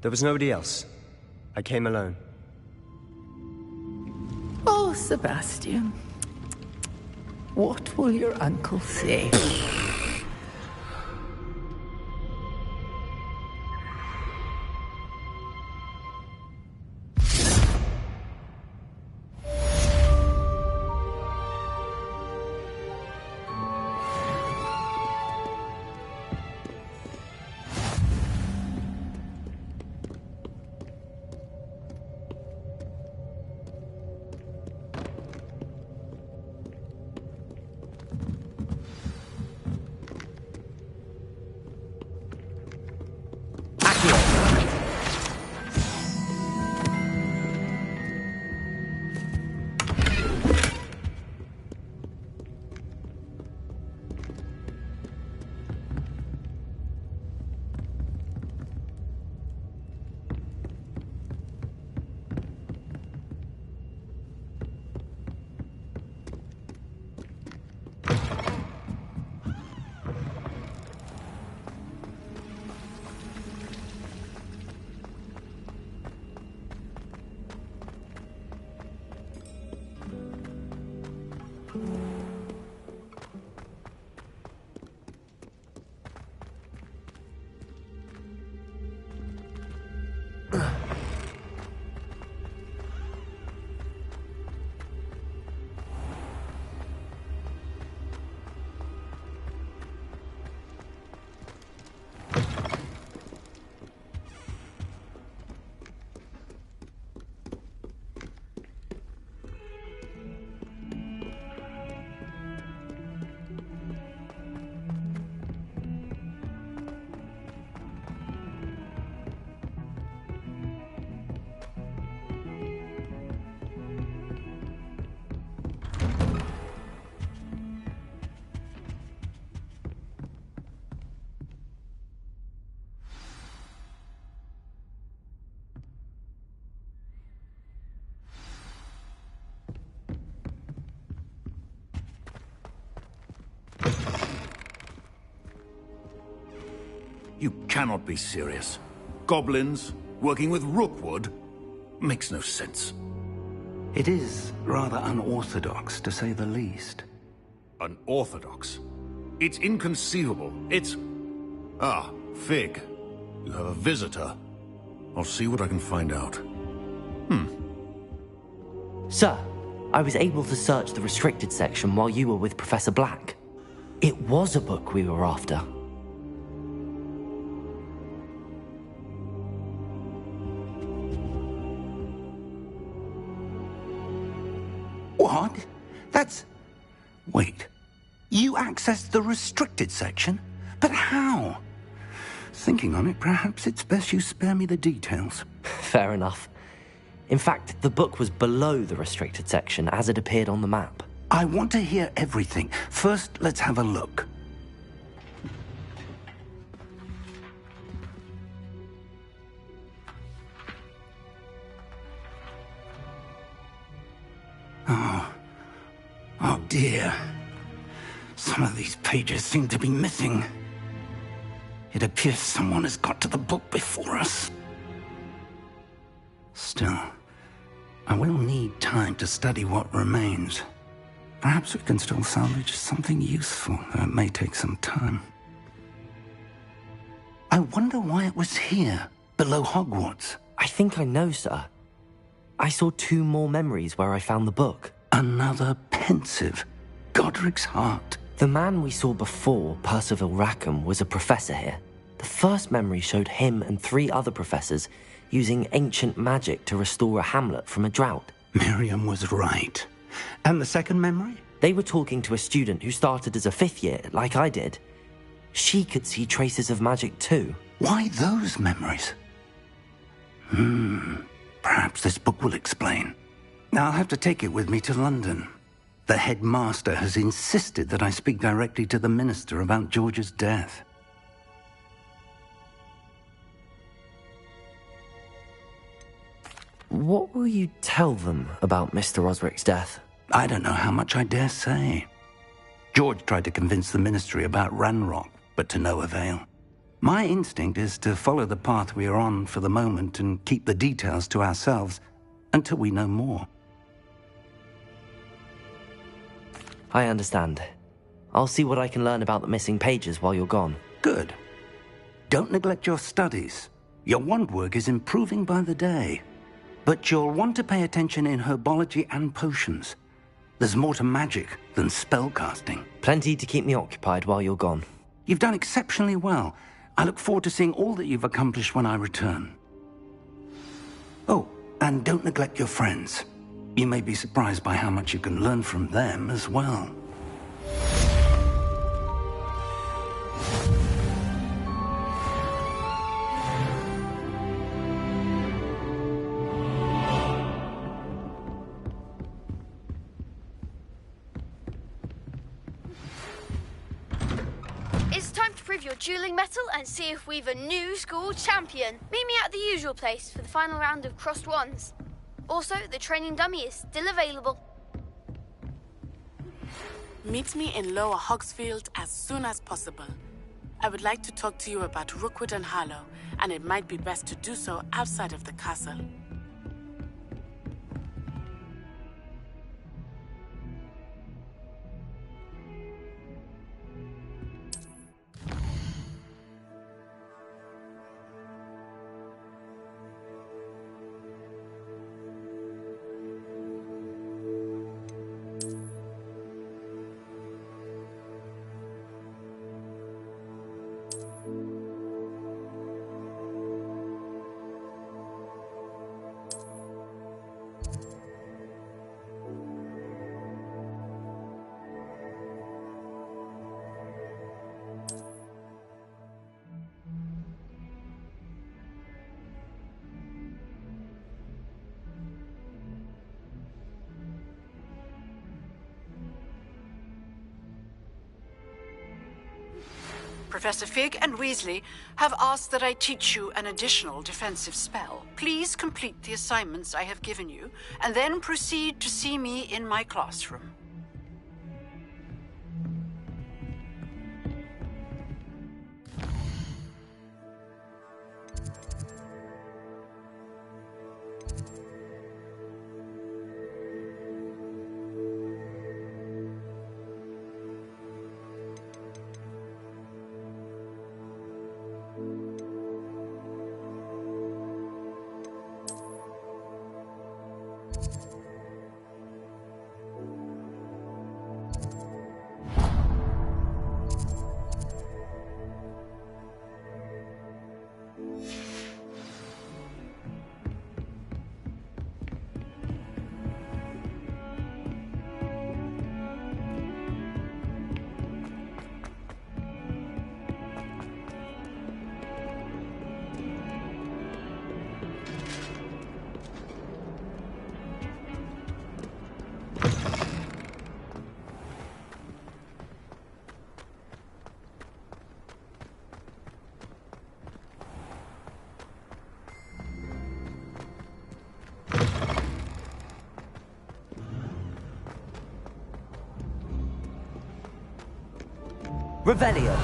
There was nobody else. I came alone. Oh, Sebastian. What will your uncle say? You cannot be serious. Goblins working with Rookwood makes no sense. It is rather unorthodox, to say the least. Unorthodox? It's inconceivable. It's... Ah, Fig. You have a visitor. I'll see what I can find out. Sir, I was able to search the restricted section while you were with Professor Black. It was a book we were after. What? That's... Wait. You accessed the restricted section? But how? Thinking on it, perhaps it's best you spare me the details. Fair enough. In fact, the book was below the restricted section as it appeared on the map. I want to hear everything. First, let's have a look. Oh dear. Some of these pages seem to be missing. It appears someone has got to the book before us. Still, I will need time to study what remains. Perhaps we can still salvage something useful, though it may take some time. I wonder why it was here, below Hogwarts. I think I know, sir. I saw 2 more memories where I found the book. Another pensive. Godric's heart. The man we saw before, Percival Rackham, was a professor here. The first memory showed him and 3 other professors using ancient magic to restore a hamlet from a drought. Miriam was right. And the second memory? They were talking to a student who started as a 5th year, like I did. She could see traces of magic too. Why those memories? Perhaps this book will explain. Now I'll have to take it with me to London. The headmaster has insisted that I speak directly to the minister about George's death. What will you tell them about Mr. Osric's death? I don't know how much I dare say. George tried to convince the ministry about Ranrock, but to no avail. My instinct is to follow the path we are on for the moment and keep the details to ourselves until we know more. I understand. I'll see what I can learn about the missing pages while you're gone. Good. Don't neglect your studies. Your wand work is improving by the day. But you'll want to pay attention in herbology and potions. There's more to magic than spellcasting. Plenty to keep me occupied while you're gone. You've done exceptionally well. I look forward to seeing all that you've accomplished when I return. Oh, and don't neglect your friends. You may be surprised by how much you can learn from them as well. Your dueling metal and see if we've a new school champion. Meet me at the usual place for the final round of crossed wands. Also, the training dummy is still available. Meet me in Lower Hogsfield as soon as possible. I would like to talk to you about Rookwood and Harlow, and it might be best to do so outside of the castle. Professor Fig and Weasley have asked that I teach you an additional defensive spell. Please complete the assignments I have given you, and then proceed to see me in my classroom. Revelio.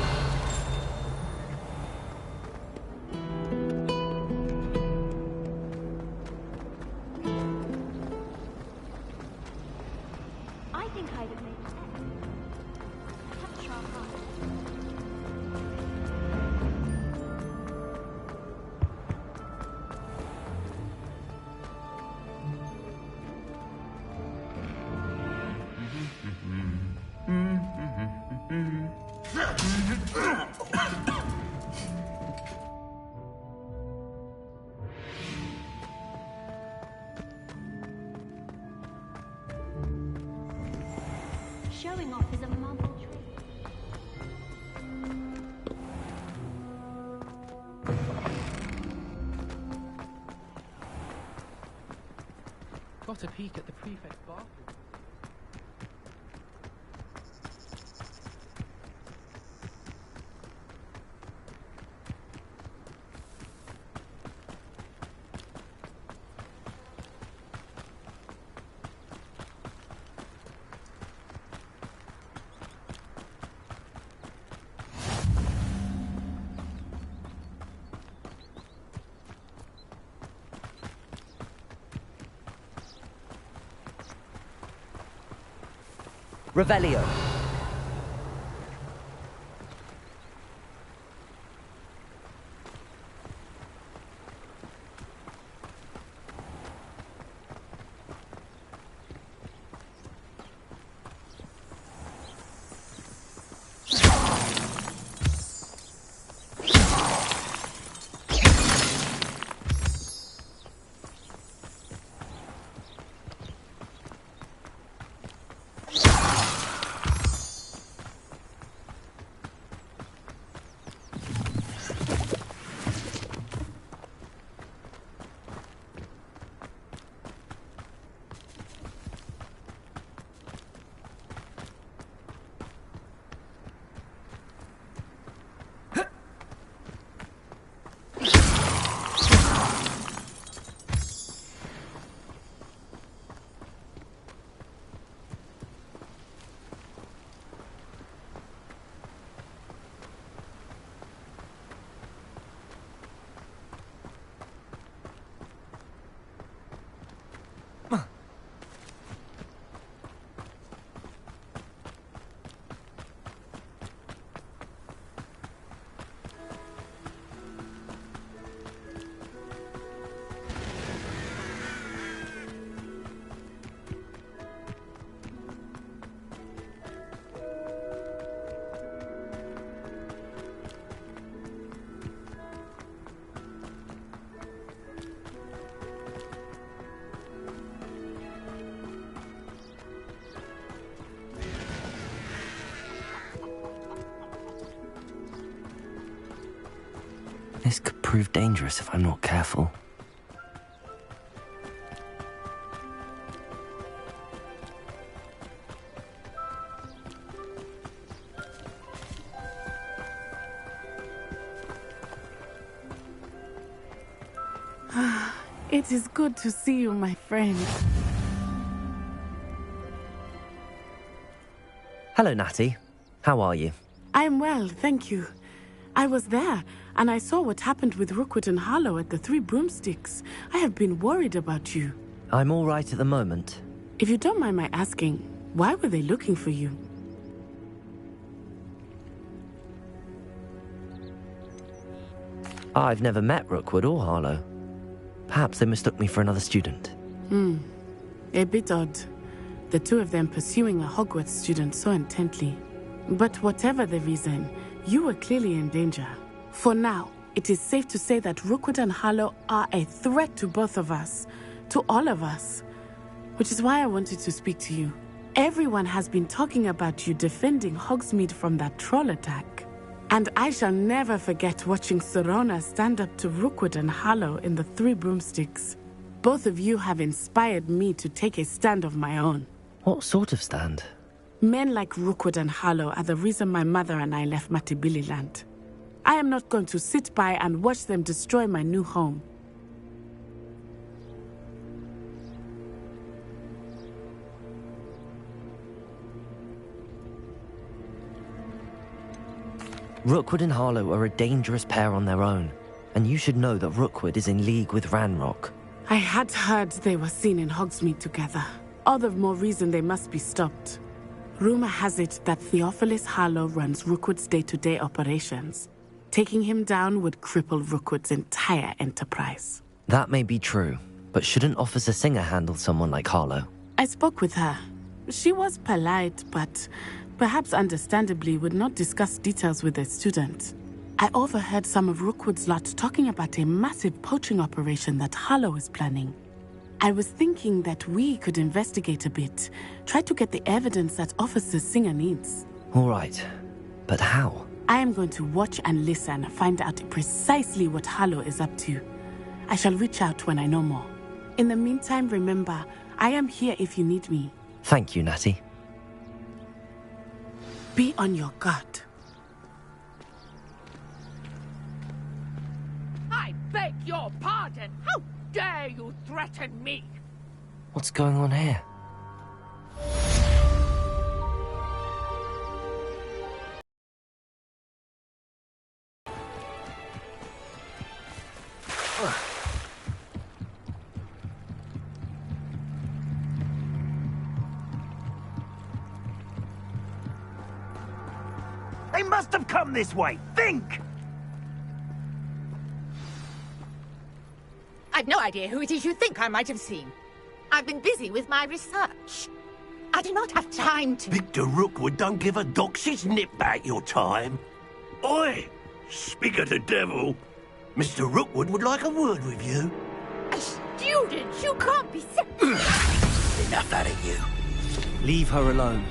I think I'd have made touch our heart. Showing off is a marble trick. Got a peek at the prefect's bathroom. Revelio. This could prove dangerous if I'm not careful. It is good to see you, my friend. Hello, Natty. How are you? I'm well, thank you. I was there, and I saw what happened with Rookwood and Harlow at the Three Broomsticks. I have been worried about you. I'm all right at the moment. If you don't mind my asking, why were they looking for you? I've never met Rookwood or Harlow. Perhaps they mistook me for another student. A bit odd. The two of them pursuing a Hogwarts student so intently. But whatever the reason, you were clearly in danger. For now, it is safe to say that Rookwood and Harlow are a threat to both of us, to all of us. Which is why I wanted to speak to you. Everyone has been talking about you defending Hogsmeade from that troll attack. And I shall never forget watching Serona stand up to Rookwood and Harlow in the Three Broomsticks. Both of you have inspired me to take a stand of my own. What sort of stand? Men like Rookwood and Harlow are the reason my mother and I left Matibili Land. I am not going to sit by and watch them destroy my new home. Rookwood and Harlow are a dangerous pair on their own, and you should know that Rookwood is in league with Ranrock. I had heard they were seen in Hogsmeade together. All the more reason they must be stopped. Rumor has it that Theophilus Harlow runs Rookwood's day-to-day operations. Taking him down would cripple Rookwood's entire enterprise. That may be true, but shouldn't Officer Singer handle someone like Harlow? I spoke with her. She was polite, but perhaps understandably would not discuss details with a student. I overheard some of Rookwood's lot talking about a massive poaching operation that Harlow is planning. I was thinking that we could investigate a bit, try to get the evidence that Officer Singer needs. All right, but how? I am going to watch and listen, find out precisely what Harlow is up to. I shall reach out when I know more. In the meantime, remember, I am here if you need me. Thank you, Natty. Be on your guard. I beg your pardon. How dare you threaten me? What's going on here? They must have come this way. Think! I've no idea who it is you think I might have seen. I've been busy with my research. I do not have time to... Victor Rookwood don't give a doxy's nip back your time. Oi! Speak of the devil. Mr. Rookwood would like a word with you. A student? You can't be... Enough out of you. Leave her alone.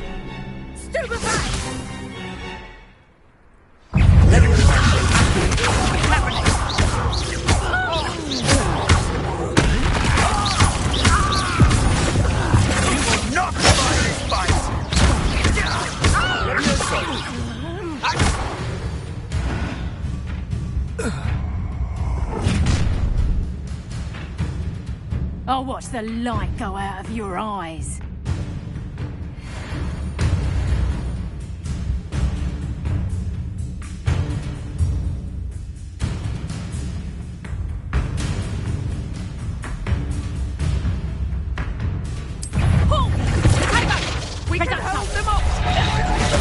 Stupefy! I'll watch the light go out of your eyes. We can hold them off!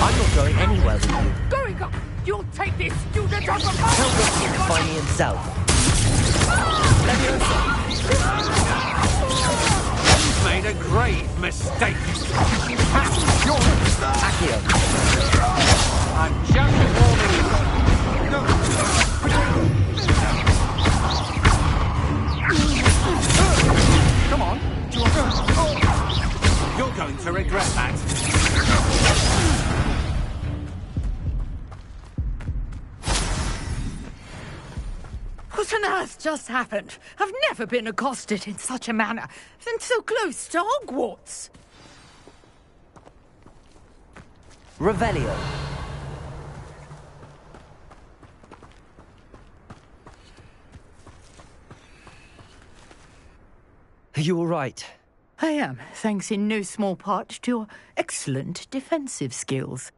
I'm not going anywhere with you. Going up! You'll take this student off of Tell Rookwood to find me himself. You've made a grave mistake. Accio. I'm just warning you. Come on. You're going to regret that. What on earth just happened? I've never been accosted in such a manner, and so close to Hogwarts. Revelio. Are you all right? I am, thanks in no small part to your excellent defensive skills.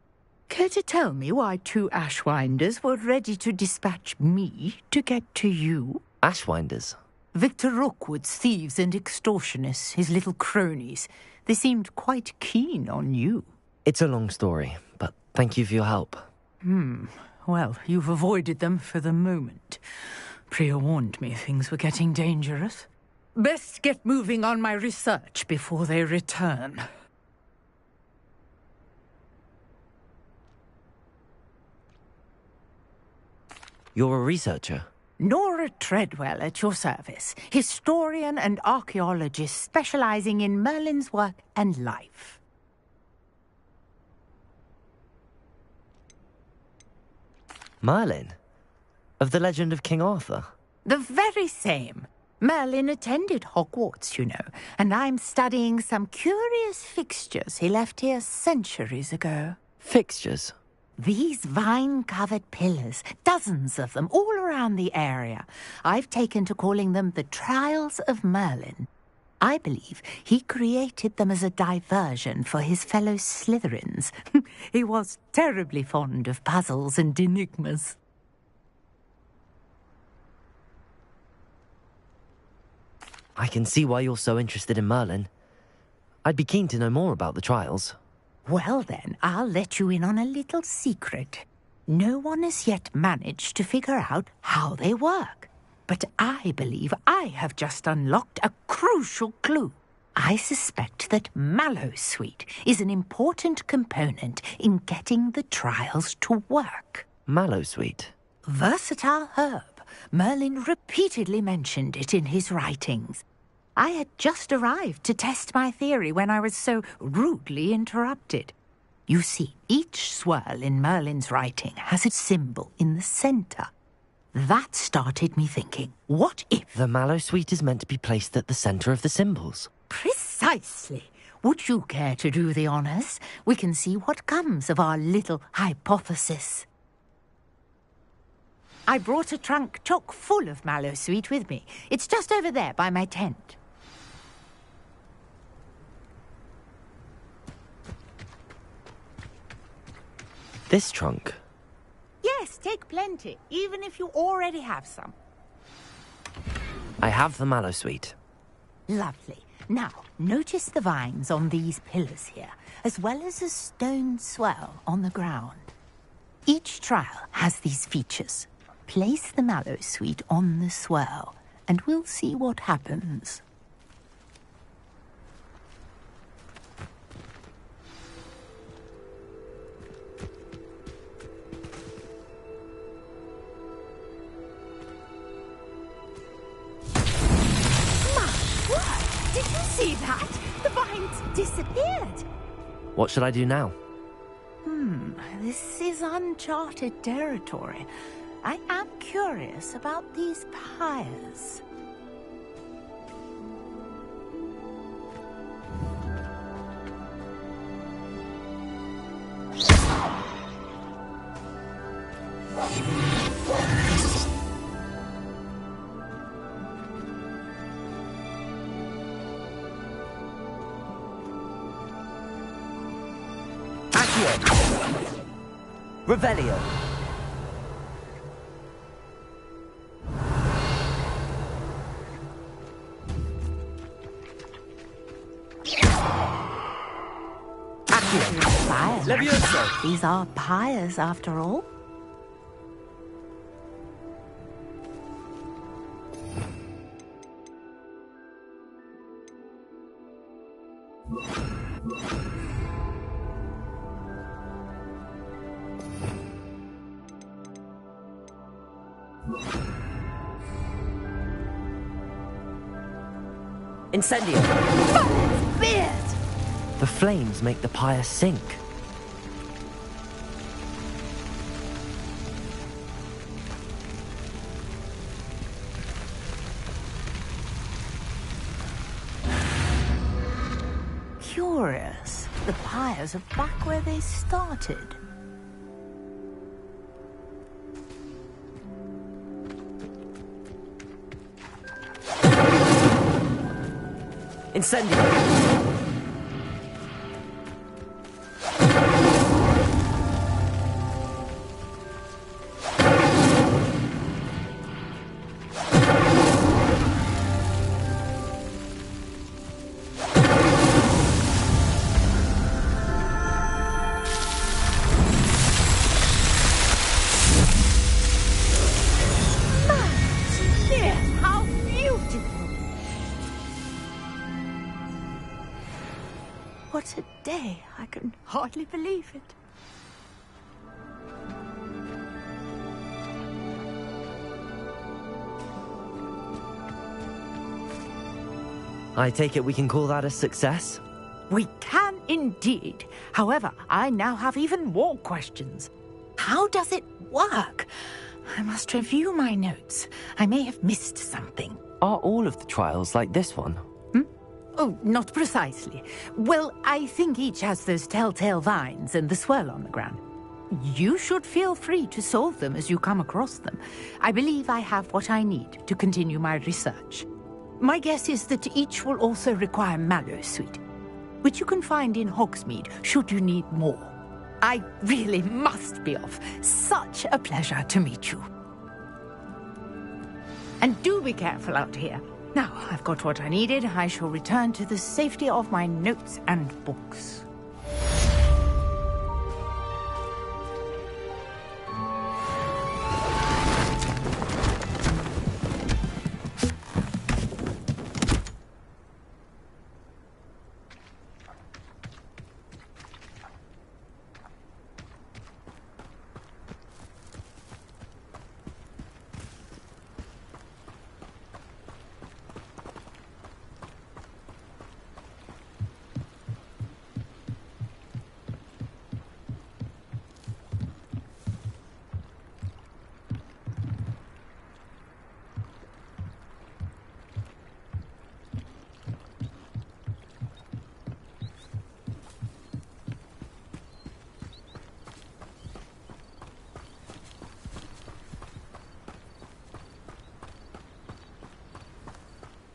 Care to tell me why two Ashwinders were ready to dispatch me to get to you? Ashwinders? Victor Rookwood's thieves and extortionists, his little cronies. They seemed quite keen on you. It's a long story, but thank you for your help. Well, you've avoided them for the moment. Priya warned me things were getting dangerous. Best get moving on my research before they return. You're a researcher? Nora Treadwell at your service, historian and archaeologist specializing in Merlin's work and life. Merlin? Of the legend of King Arthur? The very same. Merlin attended Hogwarts, you know, and I'm studying some curious fixtures he left here centuries ago. Fixtures? These vine-covered pillars, dozens of them, all around the area. I've taken to calling them the Trials of Merlin. I believe he created them as a diversion for his fellow Slytherins. He was terribly fond of puzzles and enigmas. I can see why you're so interested in Merlin. I'd be keen to know more about the trials. Well then, I'll let you in on a little secret. No one has yet managed to figure out how they work. But I believe I have just unlocked a crucial clue. I suspect that Mallowsweet is an important component in getting the trials to work. Mallowsweet? Versatile herb. Merlin repeatedly mentioned it in his writings. I had just arrived to test my theory when I was so rudely interrupted. You see, each swirl in Merlin's writing has a symbol in the centre. That started me thinking, what if... The Mallowsweet is meant to be placed at the centre of the symbols. Precisely. Would you care to do the honours? We can see what comes of our little hypothesis. I brought a trunk chock full of Mallowsweet with me. It's just over there by my tent. This trunk? Yes, take plenty, even if you already have some. I have the Mallowsweet. Lovely. Now, notice the vines on these pillars here, as well as a stone swell on the ground. Each trial has these features. Place the Mallowsweet on the swell, and we'll see what happens. Did you see that? The vines disappeared. What should I do now? This is uncharted territory. I am curious about these pyres. Revelio. Levioso. These are pyres, after all. Incendio! Beard! The flames make the pyre sink. Curious. The pyres are back where they started. Incendio! What a day. I can hardly believe it. I take it we can call that a success? We can indeed. However, I now have even more questions. How does it work? I must review my notes. I may have missed something. Are all of the trials like this one? Oh, not precisely. Well, I think each has those telltale vines and the swirl on the ground. You should feel free to solve them as you come across them. I believe I have what I need to continue my research. My guess is that each will also require mallow sweet, which you can find in Hogsmeade should you need more. I really must be off. Such a pleasure to meet you. And do be careful out here. Now, I've got what I needed. I shall return to the safety of my notes and books.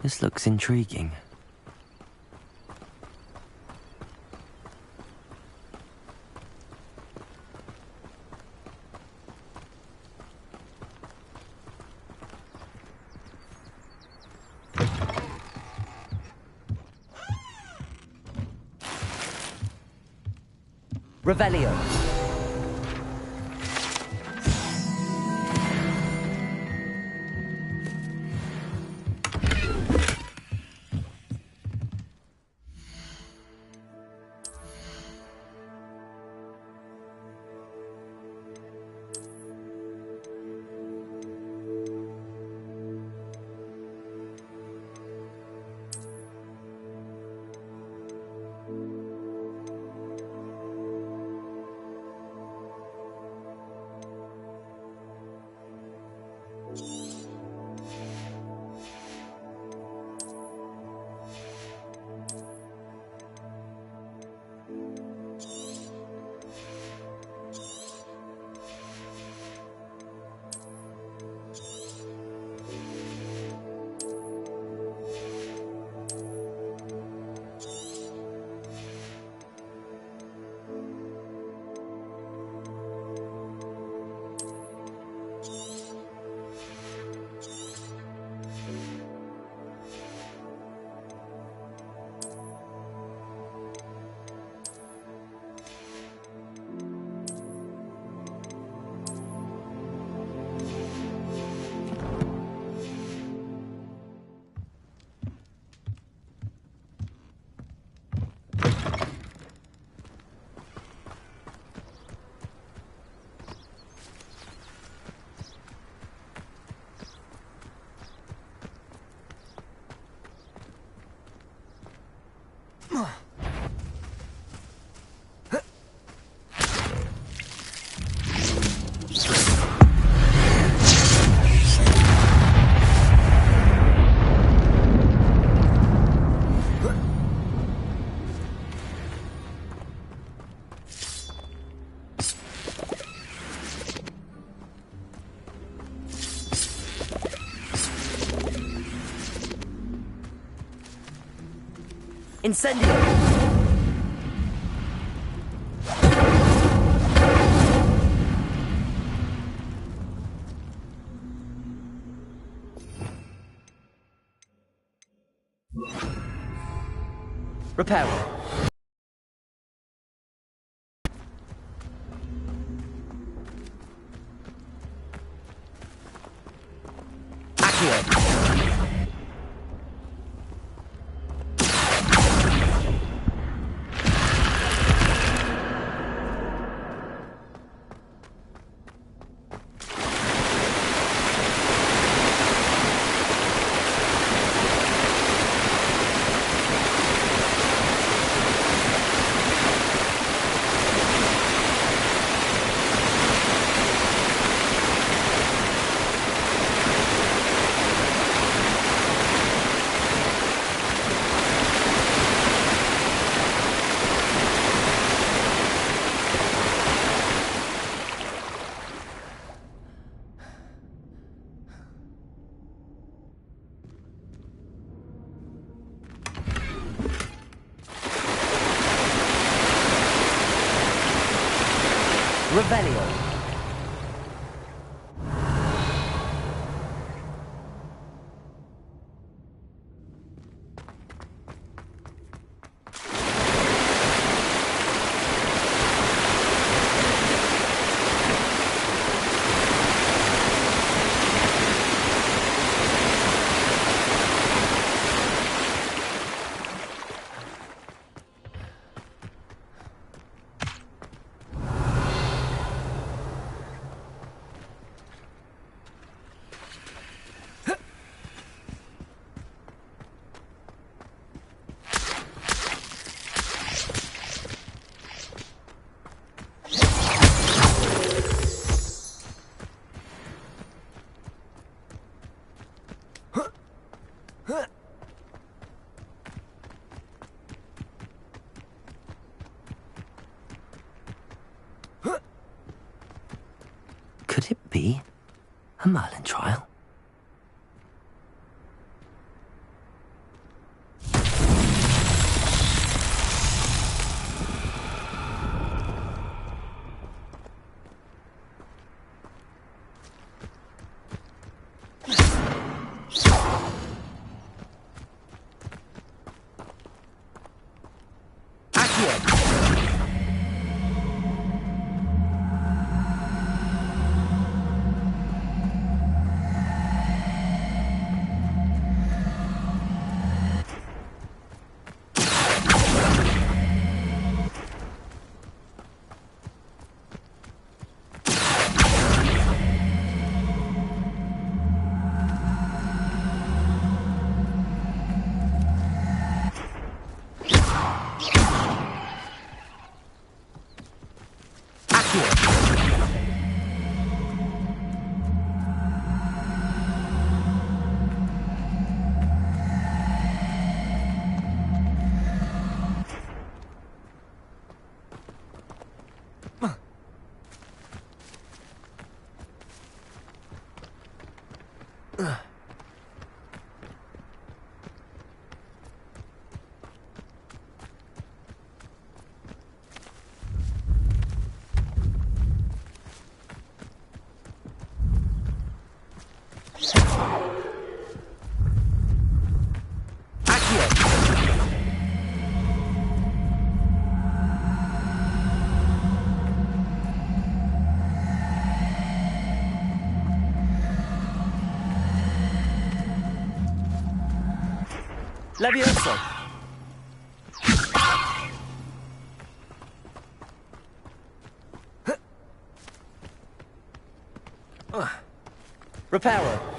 This looks intriguing. Revelio. Incendio! Repair. Accio. Revelio. Could it be a Merlin trial? Levioso. Reparo.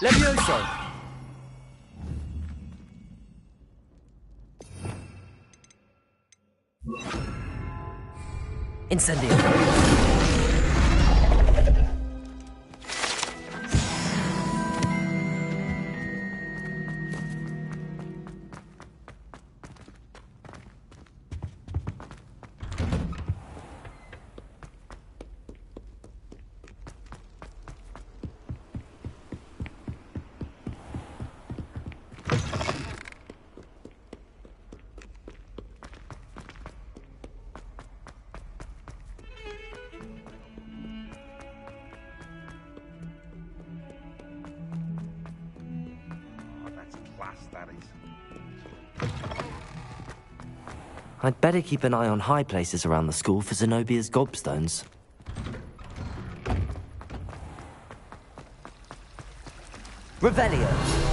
Levioso! Incendio! I'd better keep an eye on high places around the school for Zenobia's gobstones. Revelio!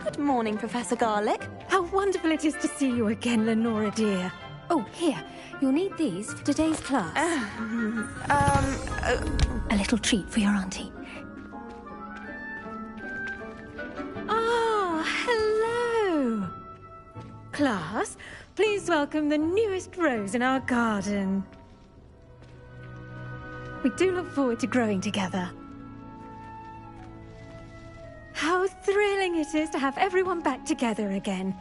Good morning, Professor Garlick. How wonderful it is to see you again, Lenora dear. Oh, here. You'll need these for today's class. A little treat for your auntie. Ah, hello. Class, please welcome the newest rose in our garden. We do look forward to growing together. How thrilling it is to have everyone back together again.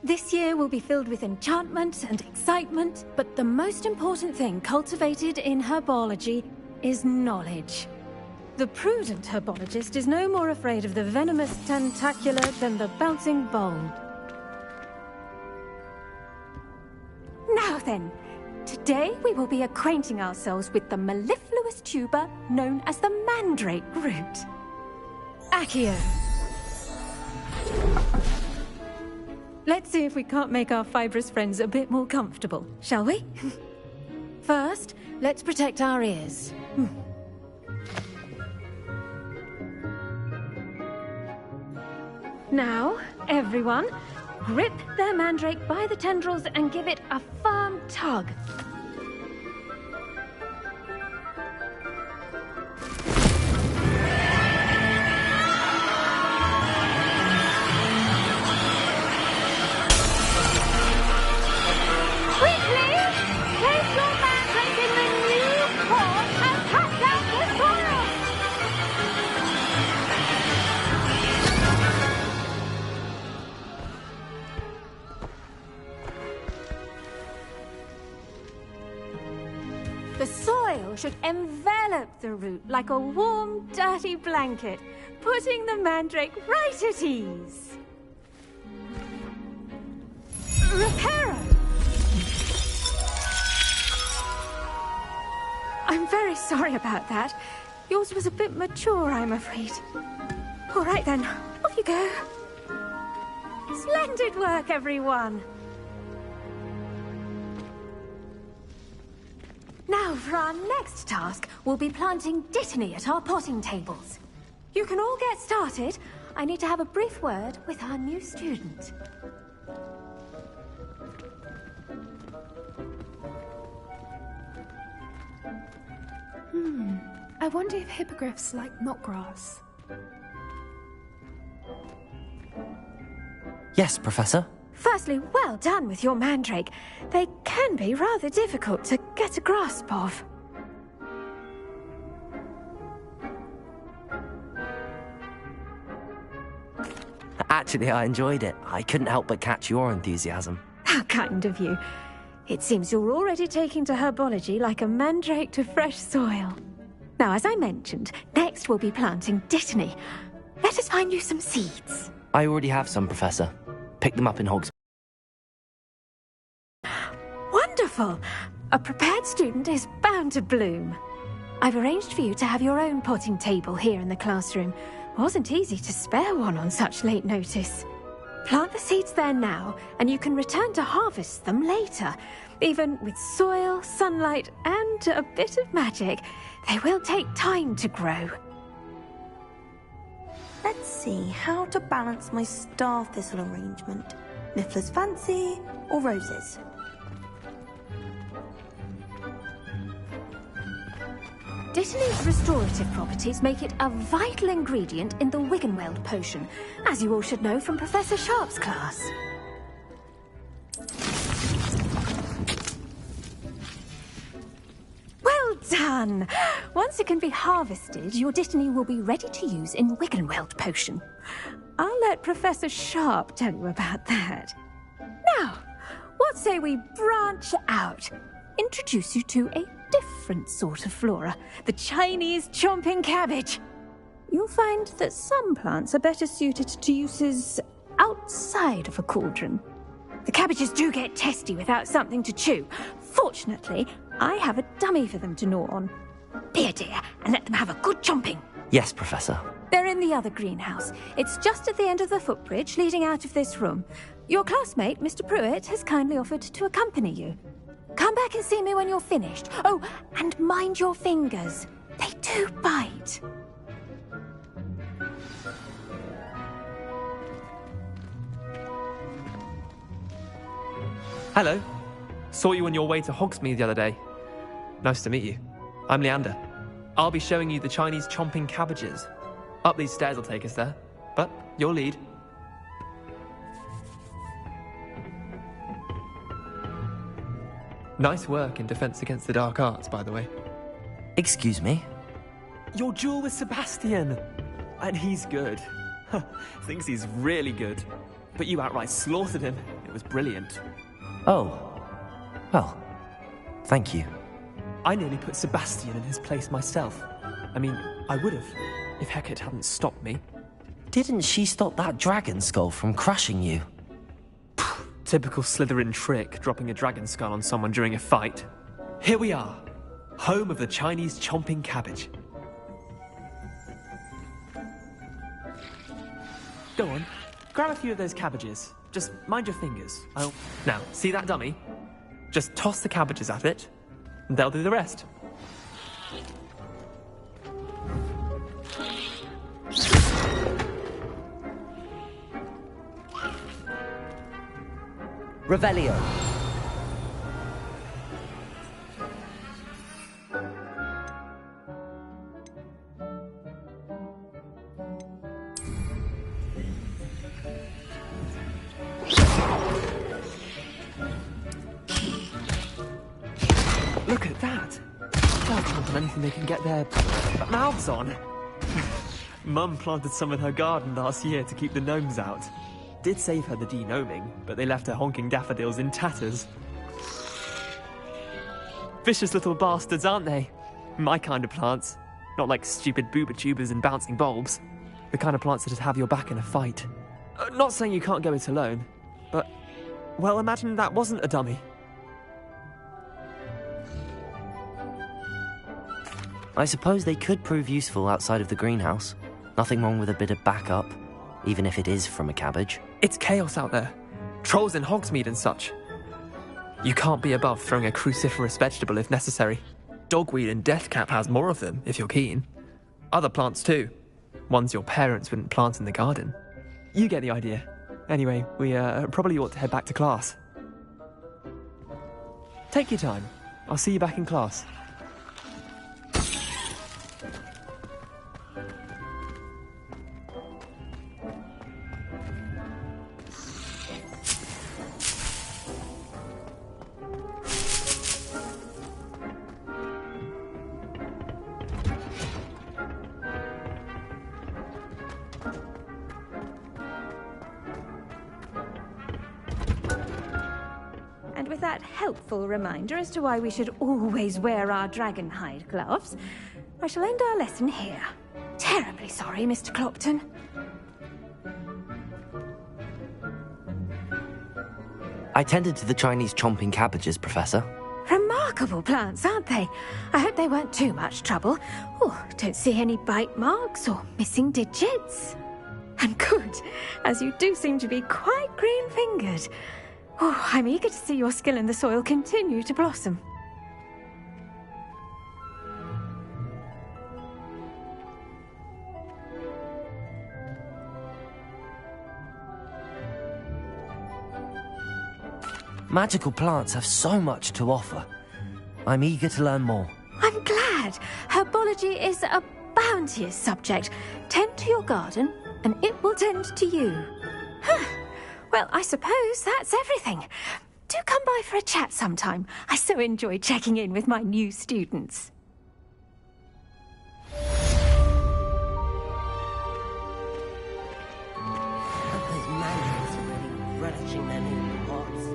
This year will be filled with enchantment and excitement, but the most important thing cultivated in herbology is knowledge. The prudent herbologist is no more afraid of the venomous tentacula than the bouncing bulb. Now then, today we will be acquainting ourselves with the mellifluous tuber known as the mandrake root. Accio. Let's see if we can't make our fibrous friends a bit more comfortable, shall we? First, let's protect our ears. Now, everyone, grip their mandrake by the tendrils and give it a firm tug. The soil should envelop the root like a warm, dirty blanket, putting the mandrake right at ease. Reparo! I'm very sorry about that. Yours was a bit mature, I'm afraid. All right then, off you go. Splendid work, everyone. Now, for our next task, we'll be planting Dittany at our potting tables. You can all get started. I need to have a brief word with our new student. I wonder if hippogriffs like knotgrass. Yes, Professor? Firstly, well done with your mandrake. They can be rather difficult to get a grasp of. Actually, I enjoyed it. I couldn't help but catch your enthusiasm. How kind of you. It seems you're already taking to herbology like a mandrake to fresh soil. Now, as I mentioned, next we'll be planting dittany. Let us find you some seeds. I already have some, Professor. Pick them up in Hogsmeade. Wonderful! A prepared student is bound to bloom. I've arranged for you to have your own potting table here in the classroom. Wasn't easy to spare one on such late notice. Plant the seeds there now, and you can return to harvest them later. Even with soil, sunlight, and a bit of magic, they will take time to grow. Let's see how to balance my star thistle arrangement. Niffler's fancy or roses? Dittany's restorative properties make it a vital ingredient in the Wiggenweld potion, as you all should know from Professor Sharp's class. Well done! Once it can be harvested, your Dittany will be ready to use in Wiggenweld potion. I'll let Professor Sharp tell you about that. Now, what say we branch out? Introduce you to a different sort of flora, the Chinese chomping cabbage. You'll find that some plants are better suited to uses outside of a cauldron. The cabbages do get testy without something to chew. Fortunately, I have a dummy for them to gnaw on. Be a dear and let them have a good chomping. Yes, Professor. They're in the other greenhouse. It's just at the end of the footbridge leading out of this room. Your classmate, Mr. Pruitt, has kindly offered to accompany you. Come back and see me when you're finished. Oh, and mind your fingers. They do bite. Hello. Saw you on your way to Hogsmeade the other day. Nice to meet you. I'm Leander. I'll be showing you the Chinese chomping cabbages. Up these stairs will take us there, but your lead. Nice work in Defense Against the Dark Arts, by the way. Excuse me? Your duel with Sebastian! And he's good. Thinks he's really good. But you outright slaughtered him. It was brilliant. Oh. Well, thank you. I nearly put Sebastian in his place myself. I mean, I would have, if Hecate hadn't stopped me. Didn't she stop that dragon skull from crushing you? Typical Slytherin trick, dropping a dragon skull on someone during a fight. Here we are, home of the Chinese chomping cabbage. Go on, grab a few of those cabbages. Just mind your fingers. Now, see that dummy? Just toss the cabbages at it, and they'll do the rest. Revelio. Look at that! They'll plant on anything they can get their mouths on. Mum planted some in her garden last year to keep the gnomes out. Did save her the de-gnoming, but they left her honking daffodils in tatters. Vicious little bastards, aren't they? My kind of plants. Not like stupid booba tubers and bouncing bulbs. The kind of plants that'd have your back in a fight. Not saying you can't go it alone, but, well, imagine that wasn't a dummy. I suppose they could prove useful outside of the greenhouse. Nothing wrong with a bit of backup, even if it is from a cabbage. It's chaos out there. Trolls in Hogsmeade and such. You can't be above throwing a cruciferous vegetable if necessary. Dogweed and deathcap has more of them, if you're keen. Other plants too. Ones your parents wouldn't plant in the garden. You get the idea. Anyway, we probably ought to head back to class. Take your time. I'll see you back in class. that helpful reminder as to why we should always wear our dragonhide gloves, I shall end our lesson here. Terribly sorry, Mr. Clopton. I tended to the Chinese chomping cabbages, Professor. Remarkable plants, aren't they? I hope they weren't too much trouble. Oh, don't see any bite marks or missing digits. And good, as you do seem to be quite green-fingered. Oh, I'm eager to see your skill in the soil continue to blossom. Magical plants have so much to offer. I'm eager to learn more. I'm glad. Herbology is a bounteous subject. Tend to your garden, and it will tend to you. Well, I suppose that's everything. Do come by for a chat sometime. I so enjoy checking in with my new students. Those mandarins are really relishing their new pots.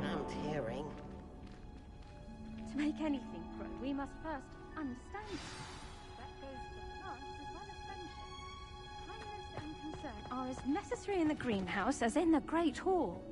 I'm tearing. To make anything grow, we must first understand it. That goes for plants as well as friendship. Kindness and concern are as necessary in the greenhouse as in the Great Hall.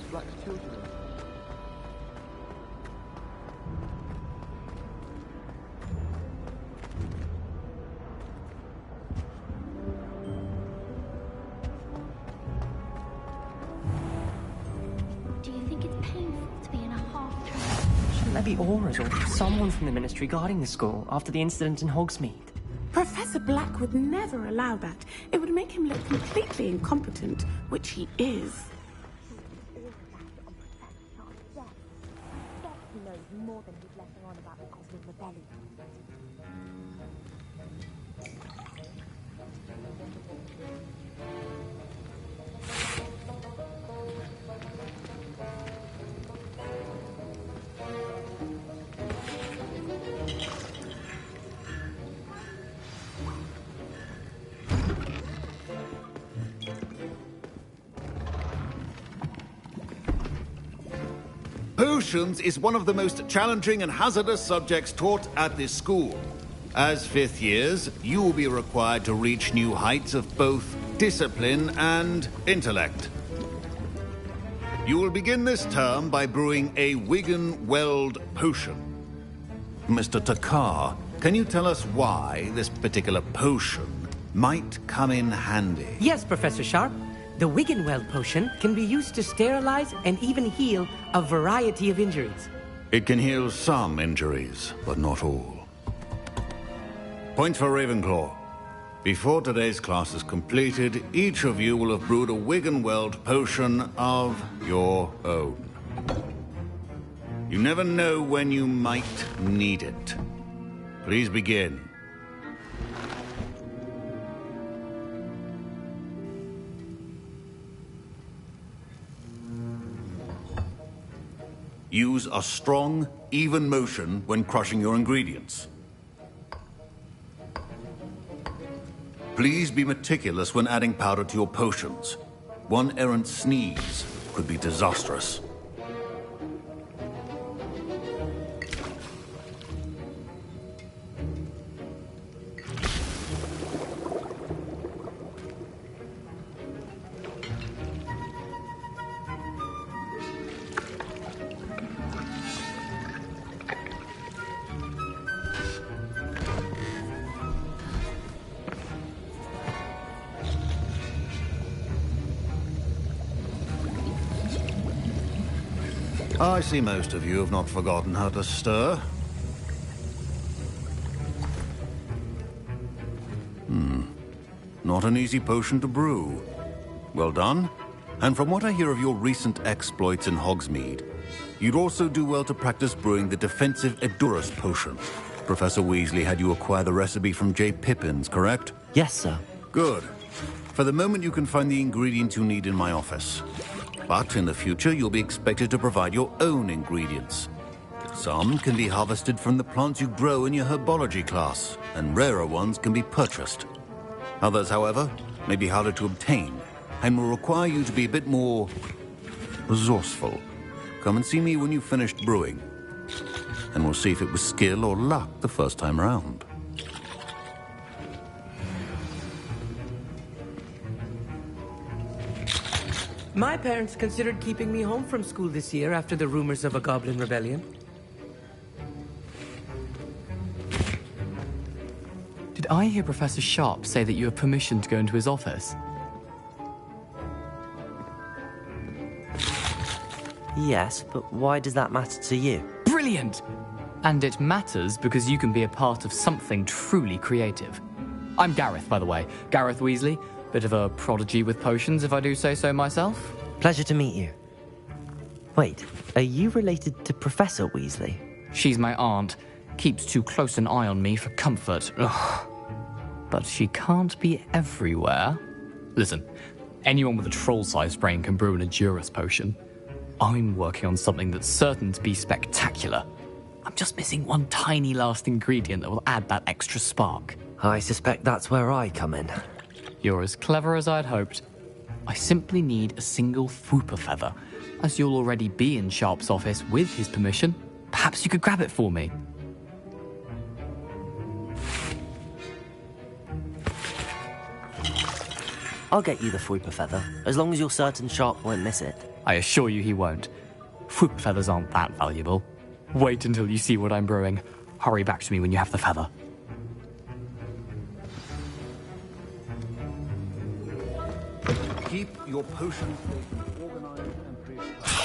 Black's children. Do you think it's painful to be in a half-train? Shouldn't there be auras or someone from the Ministry guarding the school after the incident in Hogsmeade? Professor Black would never allow that. It would make him look completely incompetent, which he is. He knows more than he's letting on about the Cosmic Rebellion. Potions is one of the most challenging and hazardous subjects taught at this school. As fifth years, you will be required to reach new heights of both discipline and intellect. You will begin this term by brewing a Wigan-Weld potion. Mr. Takar, can you tell us why this particular potion might come in handy? Yes, Professor Sharp. The Wigan-Weld potion can be used to sterilize and even heal a variety of injuries. It can heal some injuries, but not all. Point for Ravenclaw. Before today's class is completed, each of you will have brewed a Wigan-Weld potion of your own. You never know when you might need it. Please begin. Use a strong, even motion when crushing your ingredients. Please be meticulous when adding powder to your potions. One errant sneeze could be disastrous. I see most of you have not forgotten how to stir. Not an easy potion to brew. Well done. And from what I hear of your recent exploits in Hogsmeade, you'd also do well to practice brewing the defensive Edurus potion. Professor Weasley had you acquire the recipe from J. Pippin's, correct? Yes, sir. Good. For the moment, you can find the ingredients you need in my office. But in the future, you'll be expected to provide your own ingredients. Some can be harvested from the plants you grow in your herbology class, and rarer ones can be purchased. Others, however, may be harder to obtain, and will require you to be a bit more resourceful. Come and see me when you've finished brewing, and we'll see if it was skill or luck the first time around. My parents considered keeping me home from school this year after the rumors of a goblin rebellion. Did I hear Professor Sharp say that you have permission to go into his office? Yes, but why does that matter to you? Brilliant! And it matters because you can be a part of something truly creative. I'm Gareth, by the way. Gareth Weasley. Bit of a prodigy with potions, if I do say so myself. Pleasure to meet you. Wait, are you related to Professor Weasley? She's my aunt. Keeps too close an eye on me for comfort. Ugh. But she can't be everywhere. Listen, anyone with a troll-sized brain can brew an Edurus potion. I'm working on something that's certain to be spectacular. I'm just missing one tiny last ingredient that will add that extra spark. I suspect that's where I come in. You're as clever as I'd hoped. I simply need a single Fwooper feather. As you'll already be in Sharp's office with his permission, perhaps you could grab it for me. I'll get you the Fwooper feather, as long as you're certain Sharp won't miss it. I assure you he won't. Fwooper feathers aren't that valuable. Wait until you see what I'm brewing. Hurry back to me when you have the feather. Keep your potions organized and creative.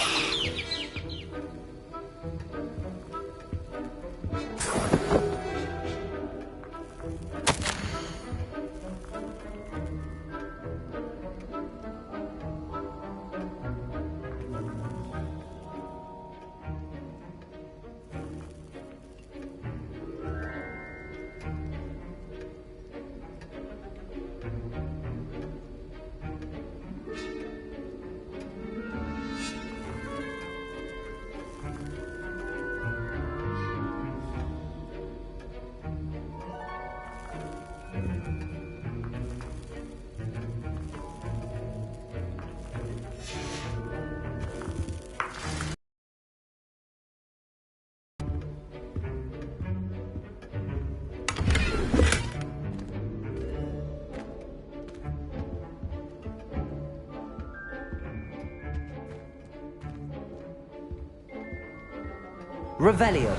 Revelio.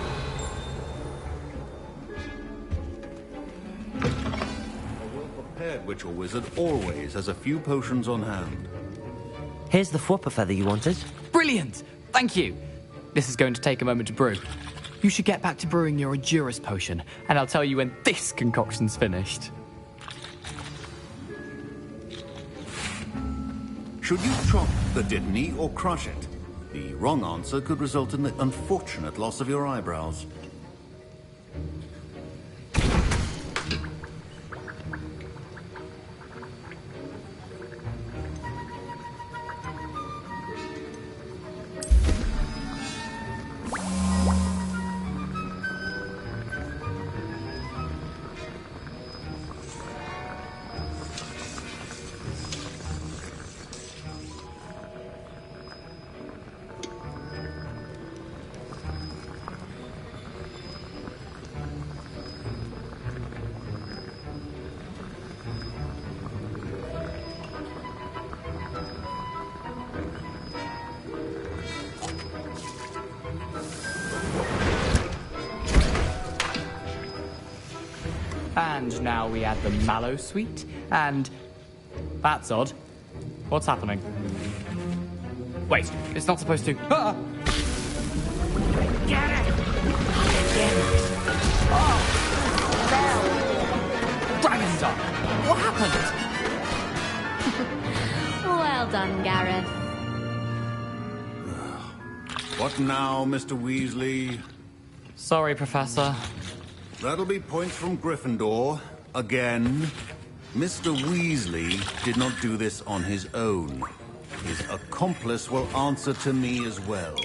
A well-prepared witch or wizard always has a few potions on hand. Here's the Fwooper feather you wanted. Brilliant! Thank you. This is going to take a moment to brew. You should get back to brewing your Edurus potion, and I'll tell you when this concoction's finished. Should you chop the Dittany or crush it? The wrong answer could result in the unfortunate loss of your eyebrows. And now we add the mallow sweet, and... That's odd. What's happening? Wait, it's not supposed to... Ah! Dragon's up! What happened? Well done, Gareth. What now, Mr. Weasley? Sorry, Professor. That'll be points from Gryffindor. Again. Mr. Weasley did not do this on his own. His accomplice will answer to me as well.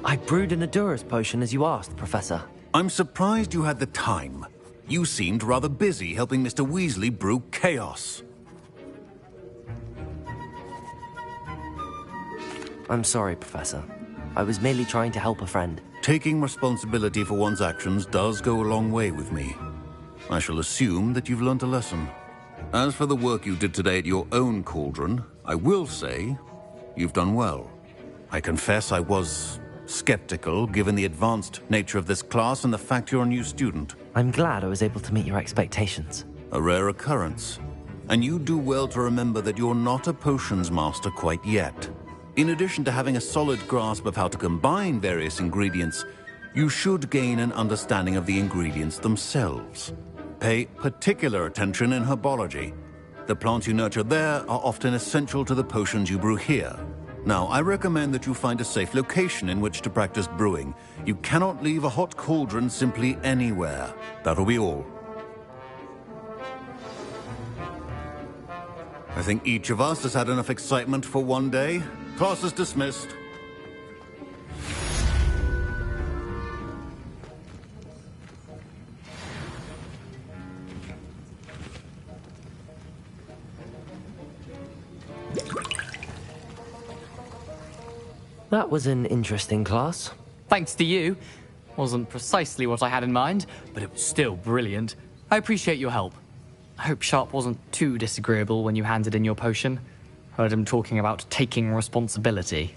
I brewed an Adurus potion as you asked, Professor. I'm surprised you had the time. You seemed rather busy helping Mr. Weasley brew chaos. I'm sorry, Professor. I was merely trying to help a friend. Taking responsibility for one's actions does go a long way with me. I shall assume that you've learnt a lesson. As for the work you did today at your own cauldron, I will say you've done well. I confess I was skeptical, given the advanced nature of this class and the fact you're a new student. I'm glad I was able to meet your expectations. A rare occurrence. And you do well to remember that you're not a potions master quite yet. In addition to having a solid grasp of how to combine various ingredients, you should gain an understanding of the ingredients themselves. Pay particular attention in herbology. The plants you nurture there are often essential to the potions you brew here. Now, I recommend that you find a safe location in which to practice brewing. You cannot leave a hot cauldron simply anywhere. That'll be all. I think each of us has had enough excitement for one day. Class is dismissed. That was an interesting class. Thanks to you. Wasn't precisely what I had in mind, but it was still brilliant. I appreciate your help. I hope Sharp wasn't too disagreeable when you handed in your potion. Heard him talking about taking responsibility.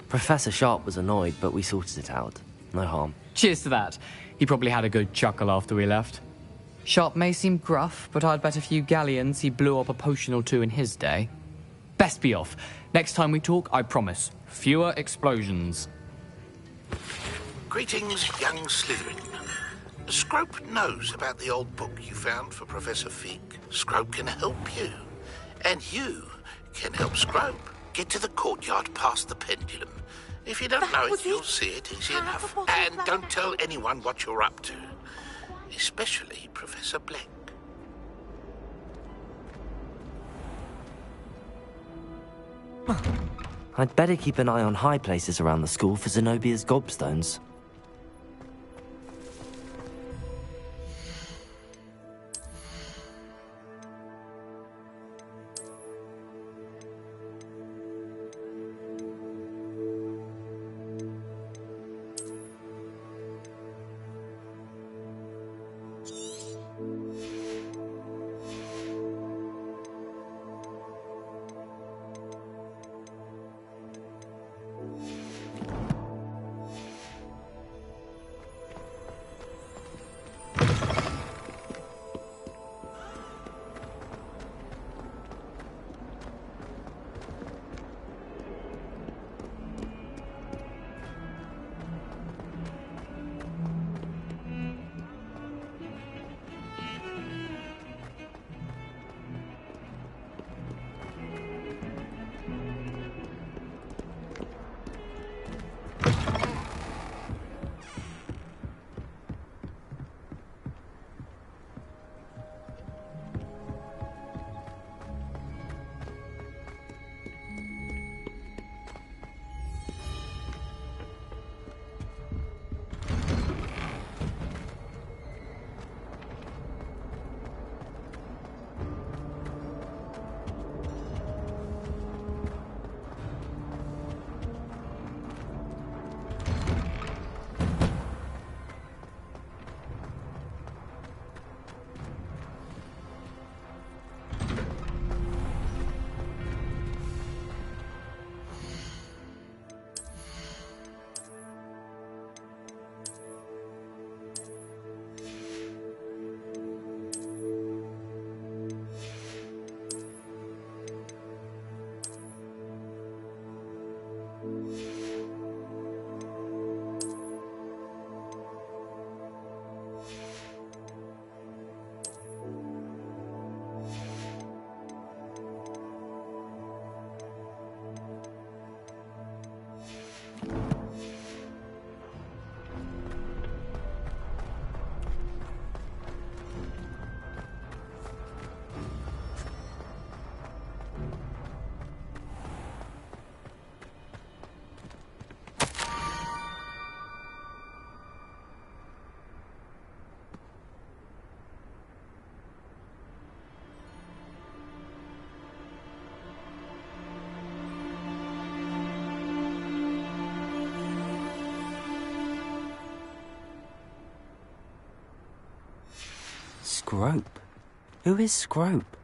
Professor Sharp was annoyed, but we sorted it out. No harm. Cheers to that. He probably had a good chuckle after we left. Sharp may seem gruff, but I'd bet a few galleons he blew up a potion or two in his day. Best be off. Next time we talk, I promise, fewer explosions. Greetings, young Slytherin. Scrope knows about the old book you found for Professor Fig. Scrope can help you. And you can help Scrope get to the courtyard past the pendulum. If you don't know it, you'll see it easy enough. And don't tell anyone what you're up to. Especially Professor Black. I'd better keep an eye on high places around the school for Zenobia's gobstones. Scrope? Who is Scrope?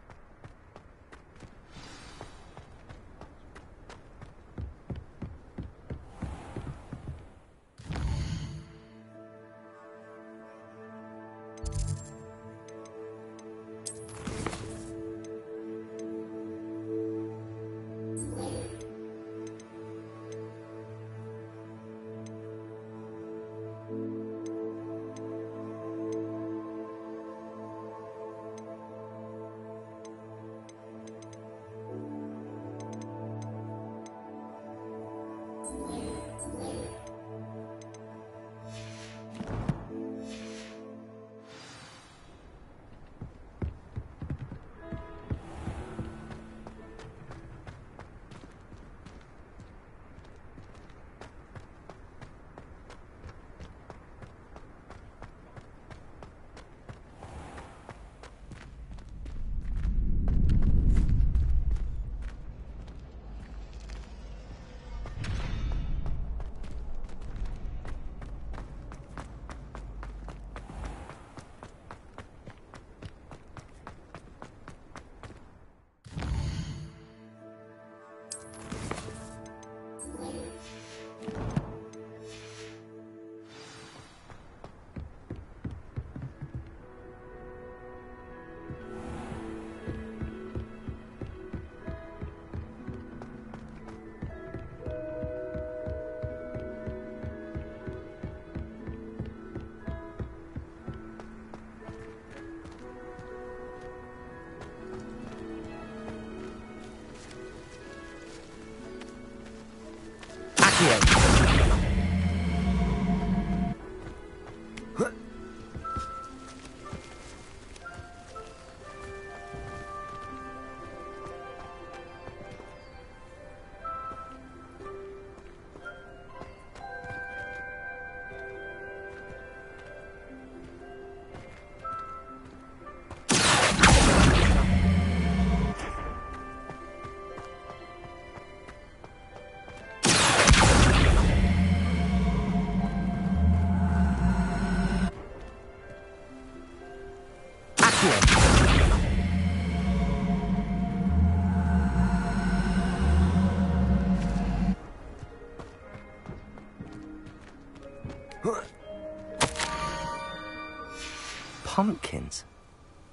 Pumpkins?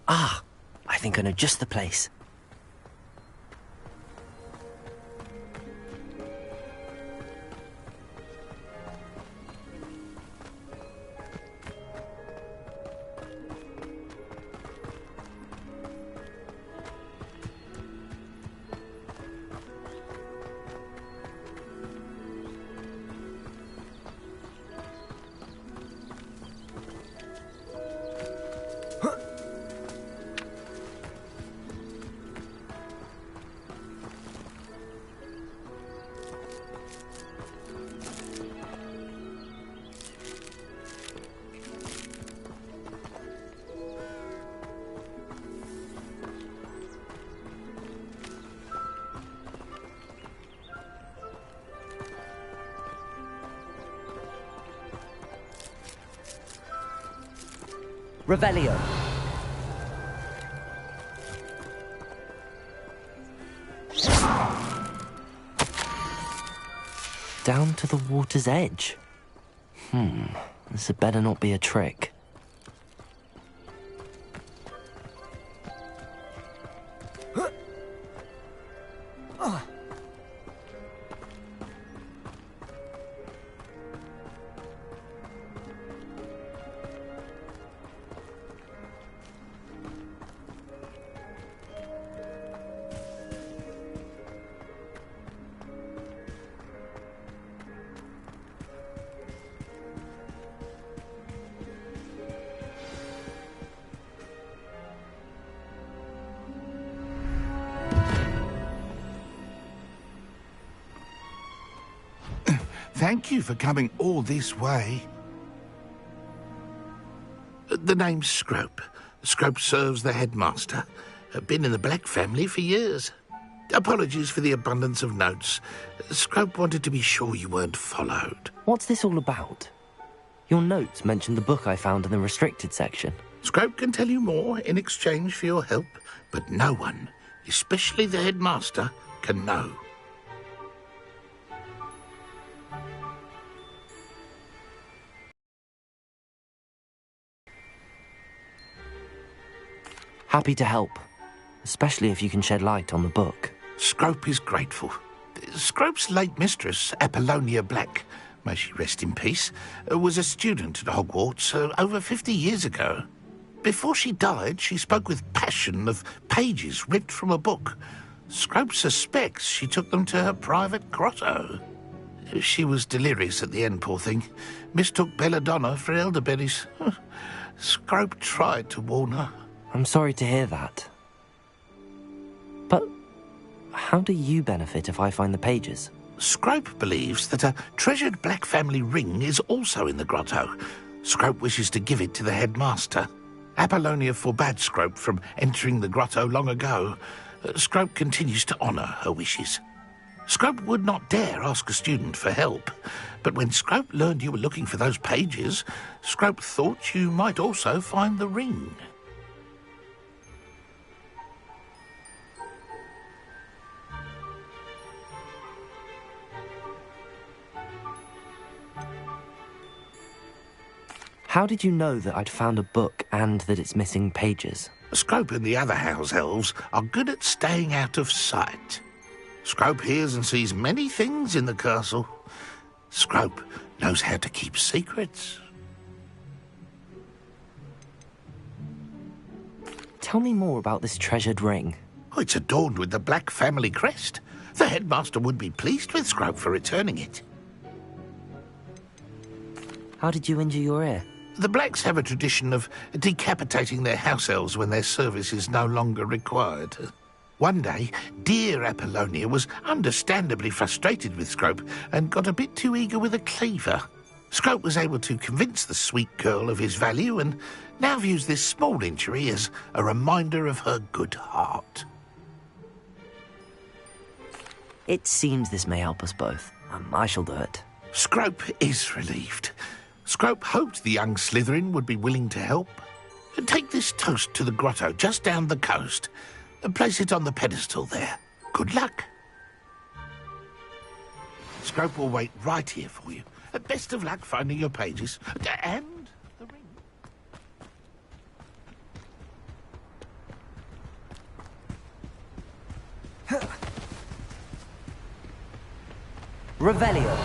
Ah, I think I know just the place. Revelio. Down to the water's edge. This had better not be a trick. Thank you for coming all this way. The name's Scrope. Scrope serves the headmaster. Been in the Black family for years. Apologies for the abundance of notes. Scrope wanted to be sure you weren't followed. What's this all about? Your notes mentioned the book I found in the restricted section. Scrope can tell you more in exchange for your help, but no one, especially the headmaster, can know. Happy to help, especially if you can shed light on the book. Scrope is grateful. Scrope's late mistress, Apollonia Black, may she rest in peace, was a student at Hogwarts over 50 years ago. Before she died, she spoke with passion of pages ripped from a book. Scrope suspects she took them to her private grotto. She was delirious at the end, poor thing. Mistook belladonna for elderberries. Scrope tried to warn her. I'm sorry to hear that. But how do you benefit if I find the pages? Scrope believes that a treasured Black family ring is also in the grotto. Scrope wishes to give it to the headmaster. Apollonia forbade Scrope from entering the grotto long ago. Scrope continues to honour her wishes. Scrope would not dare ask a student for help, but when Scrope learned you were looking for those pages, Scrope thought you might also find the ring. How did you know that I'd found a book and that it's missing pages? Scrope and the other house elves are good at staying out of sight. Scrope hears and sees many things in the castle. Scrope knows how to keep secrets. Tell me more about this treasured ring. Oh, it's adorned with the Black family crest. The headmaster would be pleased with Scrope for returning it. How did you injure your ear? The Blacks have a tradition of decapitating their house elves when their service is no longer required. One day, dear Apollonia was understandably frustrated with Scrope and got a bit too eager with a cleaver. Scrope was able to convince the sweet girl of his value and now views this small injury as a reminder of her good heart. It seems this may help us both. I shall do it. Scrope is relieved. Scrope hoped the young Slytherin would be willing to help. Take this toast to the grotto just down the coast and place it on the pedestal there. Good luck. Scrope will wait right here for you. Best of luck finding your pages. And the ring. Revelio.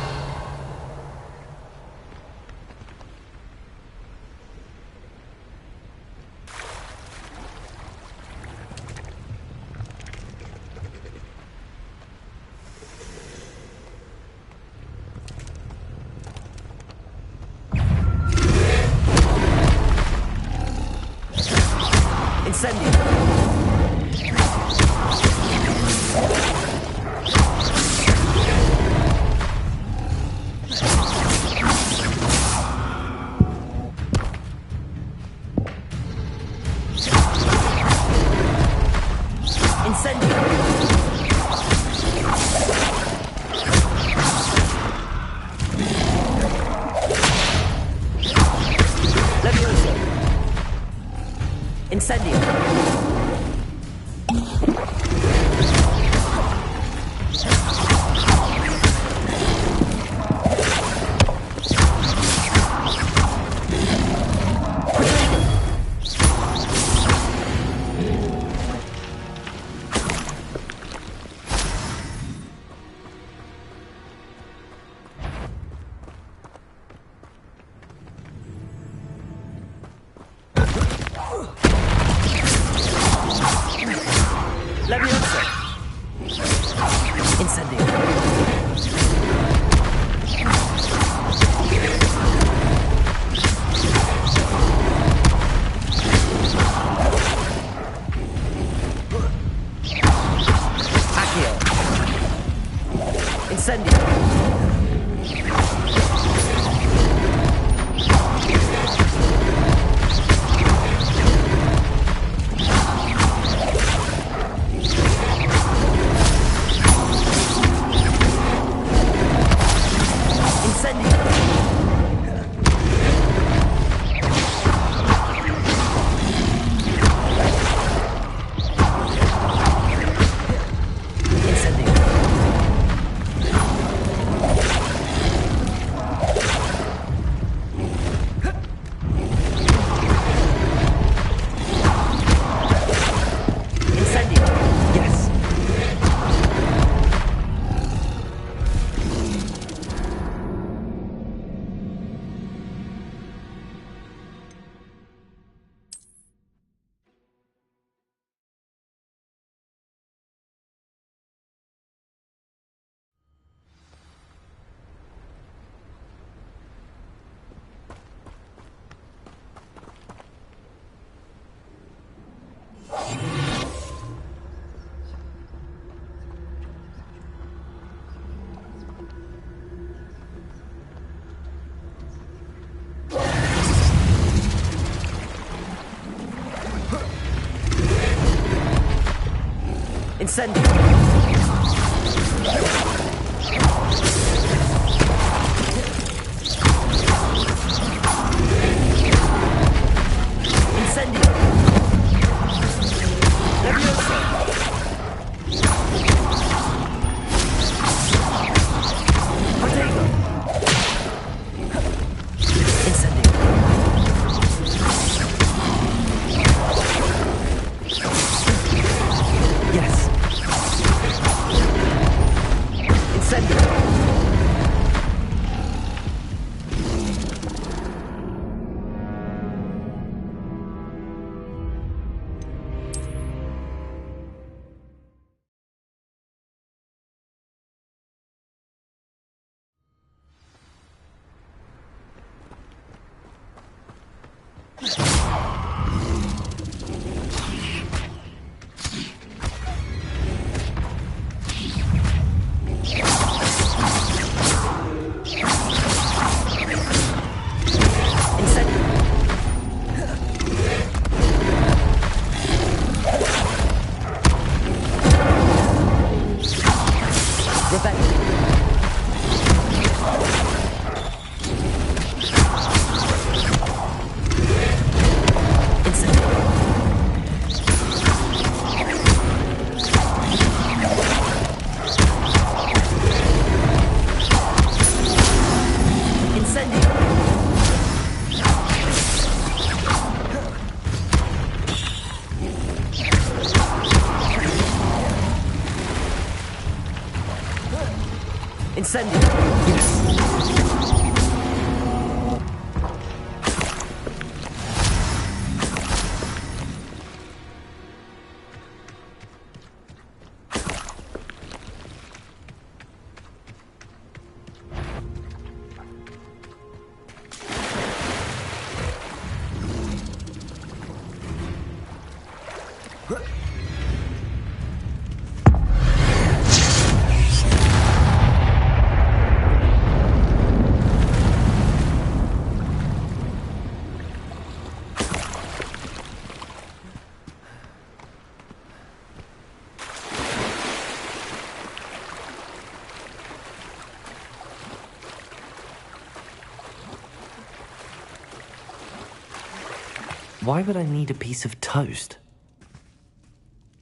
Why would I need a piece of toast?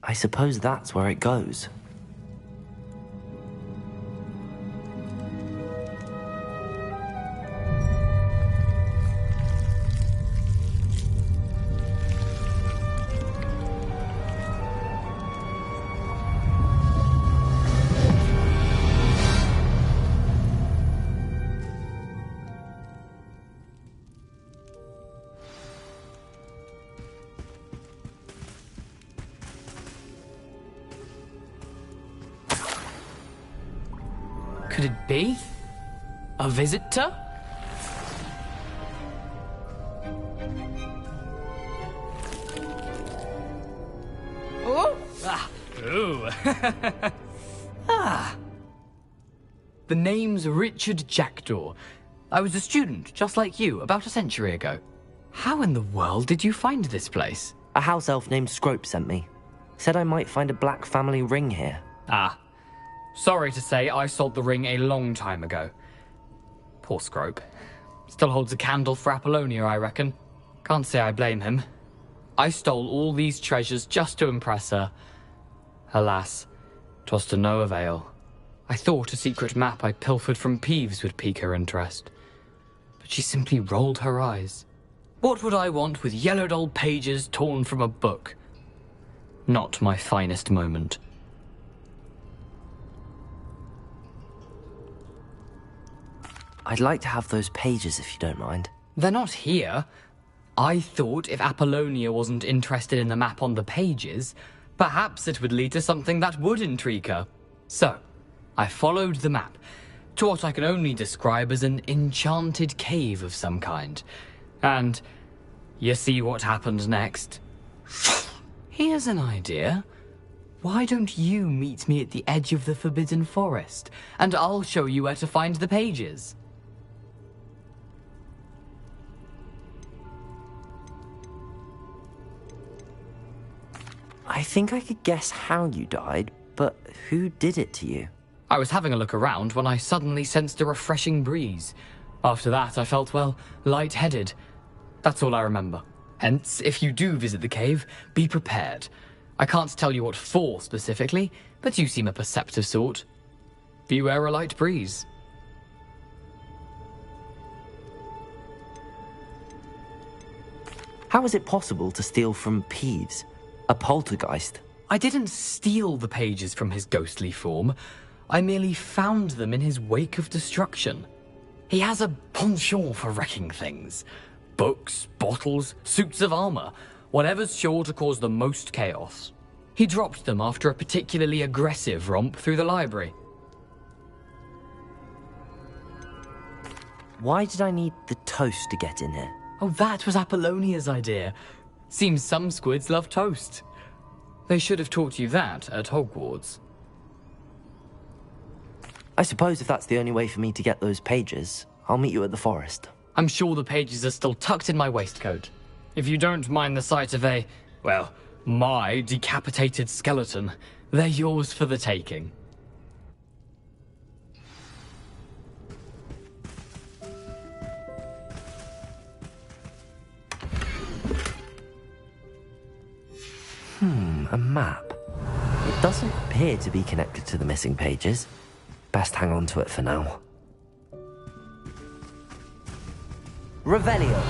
I suppose that's where it goes. Could it be? A visitor? Oh! Ah! Ooh! Ah! The name's Richard Jackdaw. I was a student, just like you, about a century ago. How in the world did you find this place? A house elf named Scrope sent me. Said I might find a black family ring here. Ah. Sorry to say, I sold the ring a long time ago. Poor Scrope. Still holds a candle for Apollonia, I reckon. Can't say I blame him. I stole all these treasures just to impress her. Alas, 'twas to no avail. I thought a secret map I pilfered from Ps5 would pique her interest. But she simply rolled her eyes. What would I want with yellowed old pages torn from a book? Not my finest moment. I'd like to have those pages if you don't mind. They're not here. I thought if Apollonia wasn't interested in the map on the pages, perhaps it would lead to something that would intrigue her. So, I followed the map to what I can only describe as an enchanted cave of some kind. And you see what happened next? Here's an idea. Why don't you meet me at the edge of the Forbidden Forest, and I'll show you where to find the pages? I think I could guess how you died, but who did it to you? I was having a look around when I suddenly sensed a refreshing breeze. After that, I felt, well, lightheaded. That's all I remember. Hence, if you do visit the cave, be prepared. I can't tell you what for specifically, but you seem a perceptive sort. Beware a light breeze. How is it possible to steal from Ps5, a poltergeist? I didn't steal the pages from his ghostly form. I merely found them in his wake of destruction. He has a penchant for wrecking things. Books, bottles, suits of armor, whatever's sure to cause the most chaos. He dropped them after a particularly aggressive romp through the library. Why did I need the toast to get in here? Oh, that was Apollonia's idea. Seems some squids love toast. They should have taught you that at Hogwarts. I suppose if that's the only way for me to get those pages, I'll meet you at the forest. I'm sure the pages are still tucked in my waistcoat. If you don't mind the sight of my decapitated skeleton, they're yours for the taking. A map. It doesn't appear to be connected to the missing pages. Best hang on to it for now. Revelio.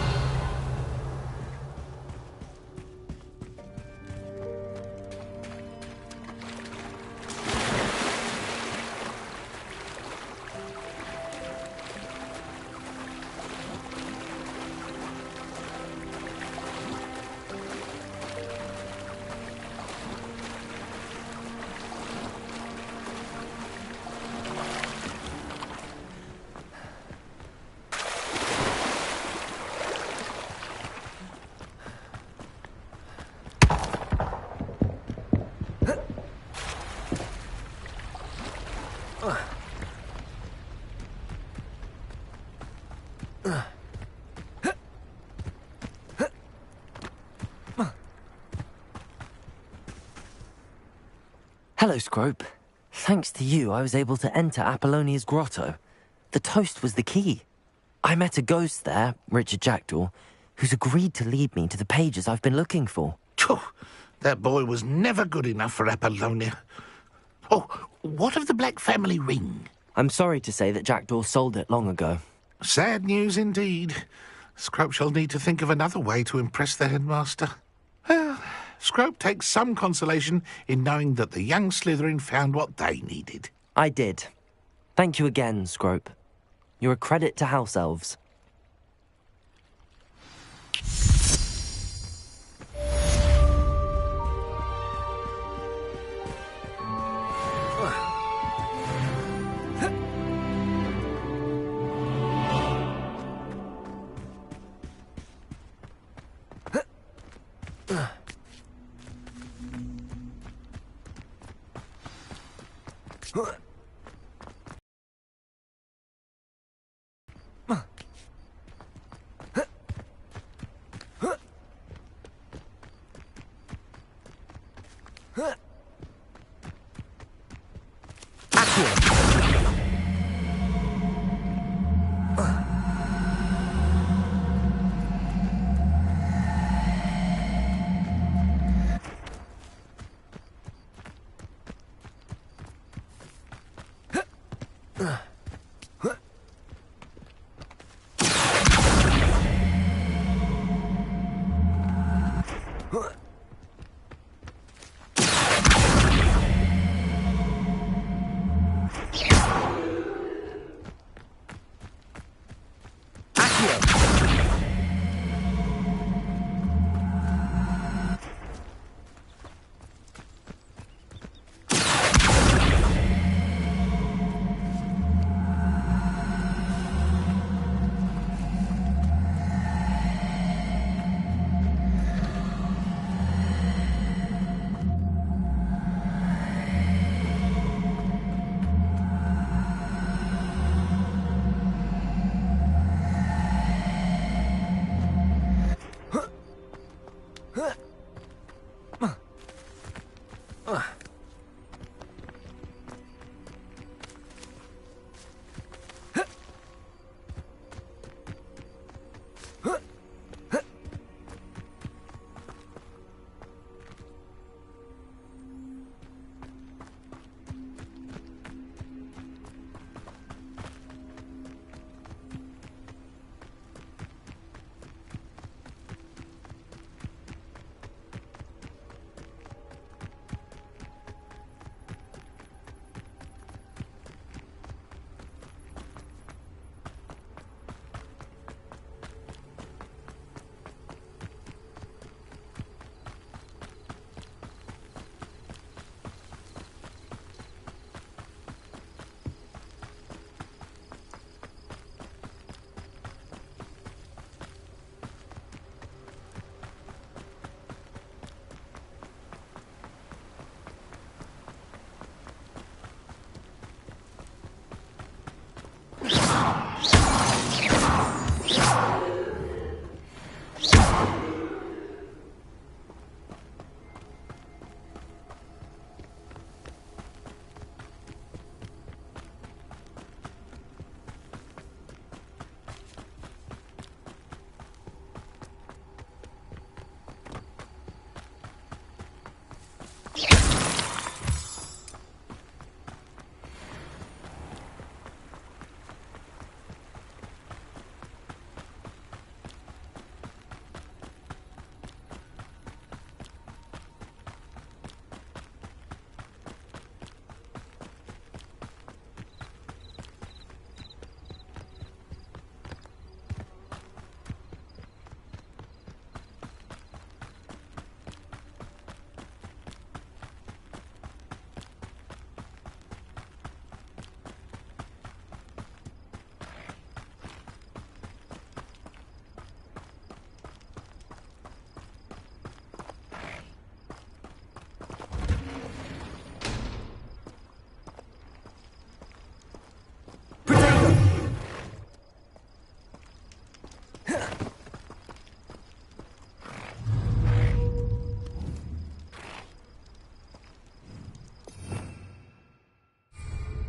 Hello, Scrope. Thanks to you, I was able to enter Apollonia's grotto. The toast was the key. I met a ghost there, Richard Jackdaw, who's agreed to lead me to the pages I've been looking for. That boy was never good enough for Apollonia. Oh, what of the Black family ring? I'm sorry to say that Jackdaw sold it long ago. Sad news indeed. Scrope shall need to think of another way to impress the headmaster. Well, Scrope takes some consolation in knowing that the young Slytherin found what they needed. I did. Thank you again, Scrope. You're a credit to House Elves.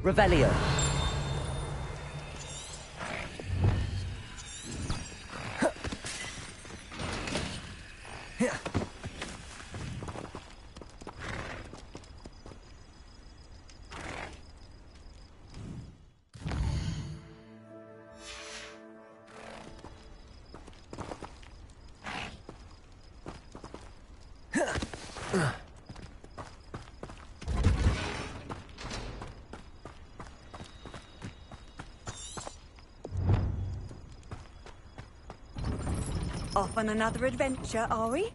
Revelio. Off on another adventure, are we?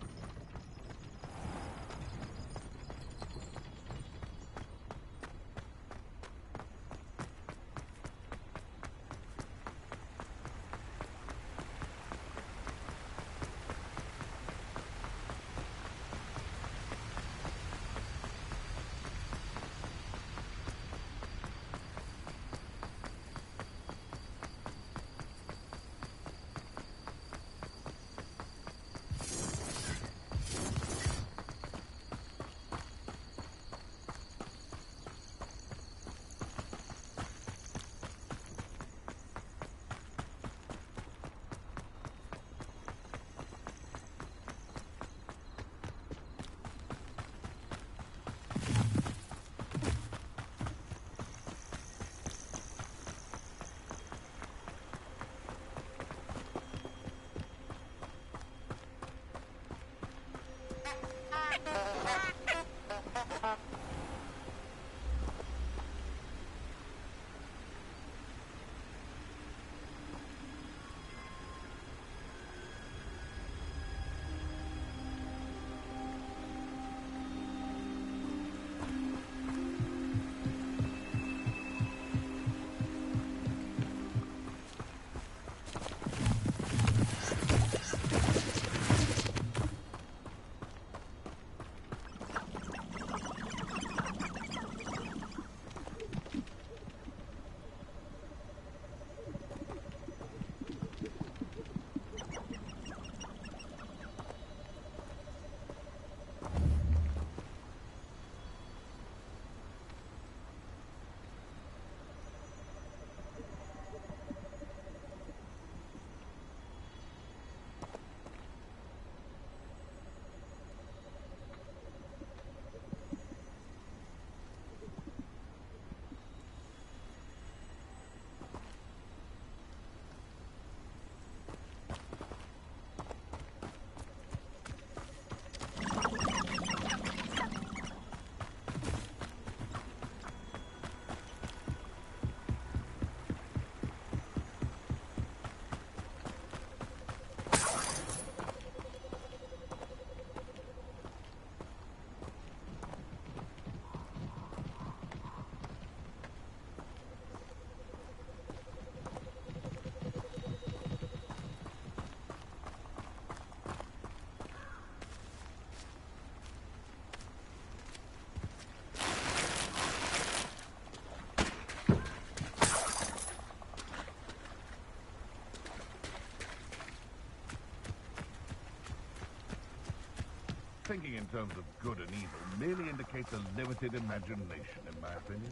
Thinking in terms of good and evil merely indicates a limited imagination, in my opinion.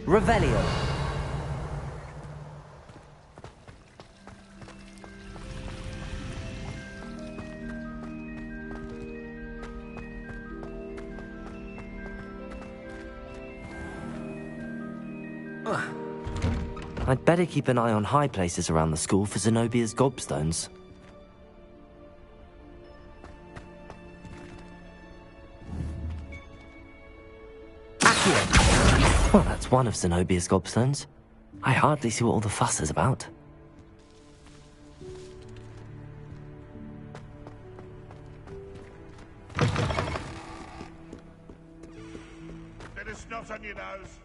Revelio. I'd better keep an eye on high places around the school for Zenobia's gobstones. Accio! Well, that's one of Zenobia's gobstones. I hardly see what all the fuss is about. Bit of snot on your nose.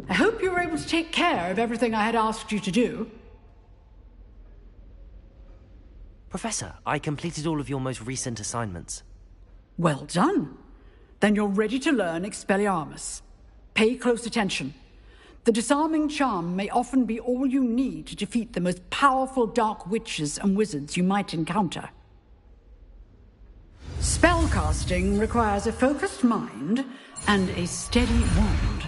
I hope you were able to take care of everything I had asked you to do. Professor, I completed all of your most recent assignments. Well done. Then you're ready to learn Expelliarmus. Pay close attention. The disarming charm may often be all you need to defeat the most powerful dark witches and wizards you might encounter. Spellcasting requires a focused mind and a steady wand.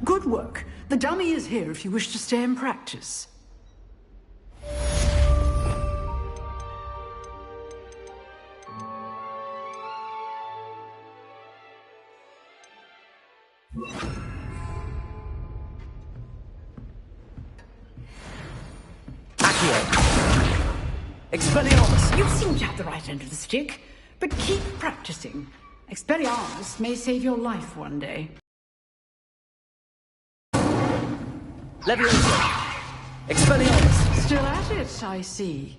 Good work. The dummy is here if you wish to stay and practice. Expelliarmus! You seem to have the right end of the stick, but keep practicing. Expelliarmus may save your life one day. Leviosa! Expelliarmus! Still at it, I see.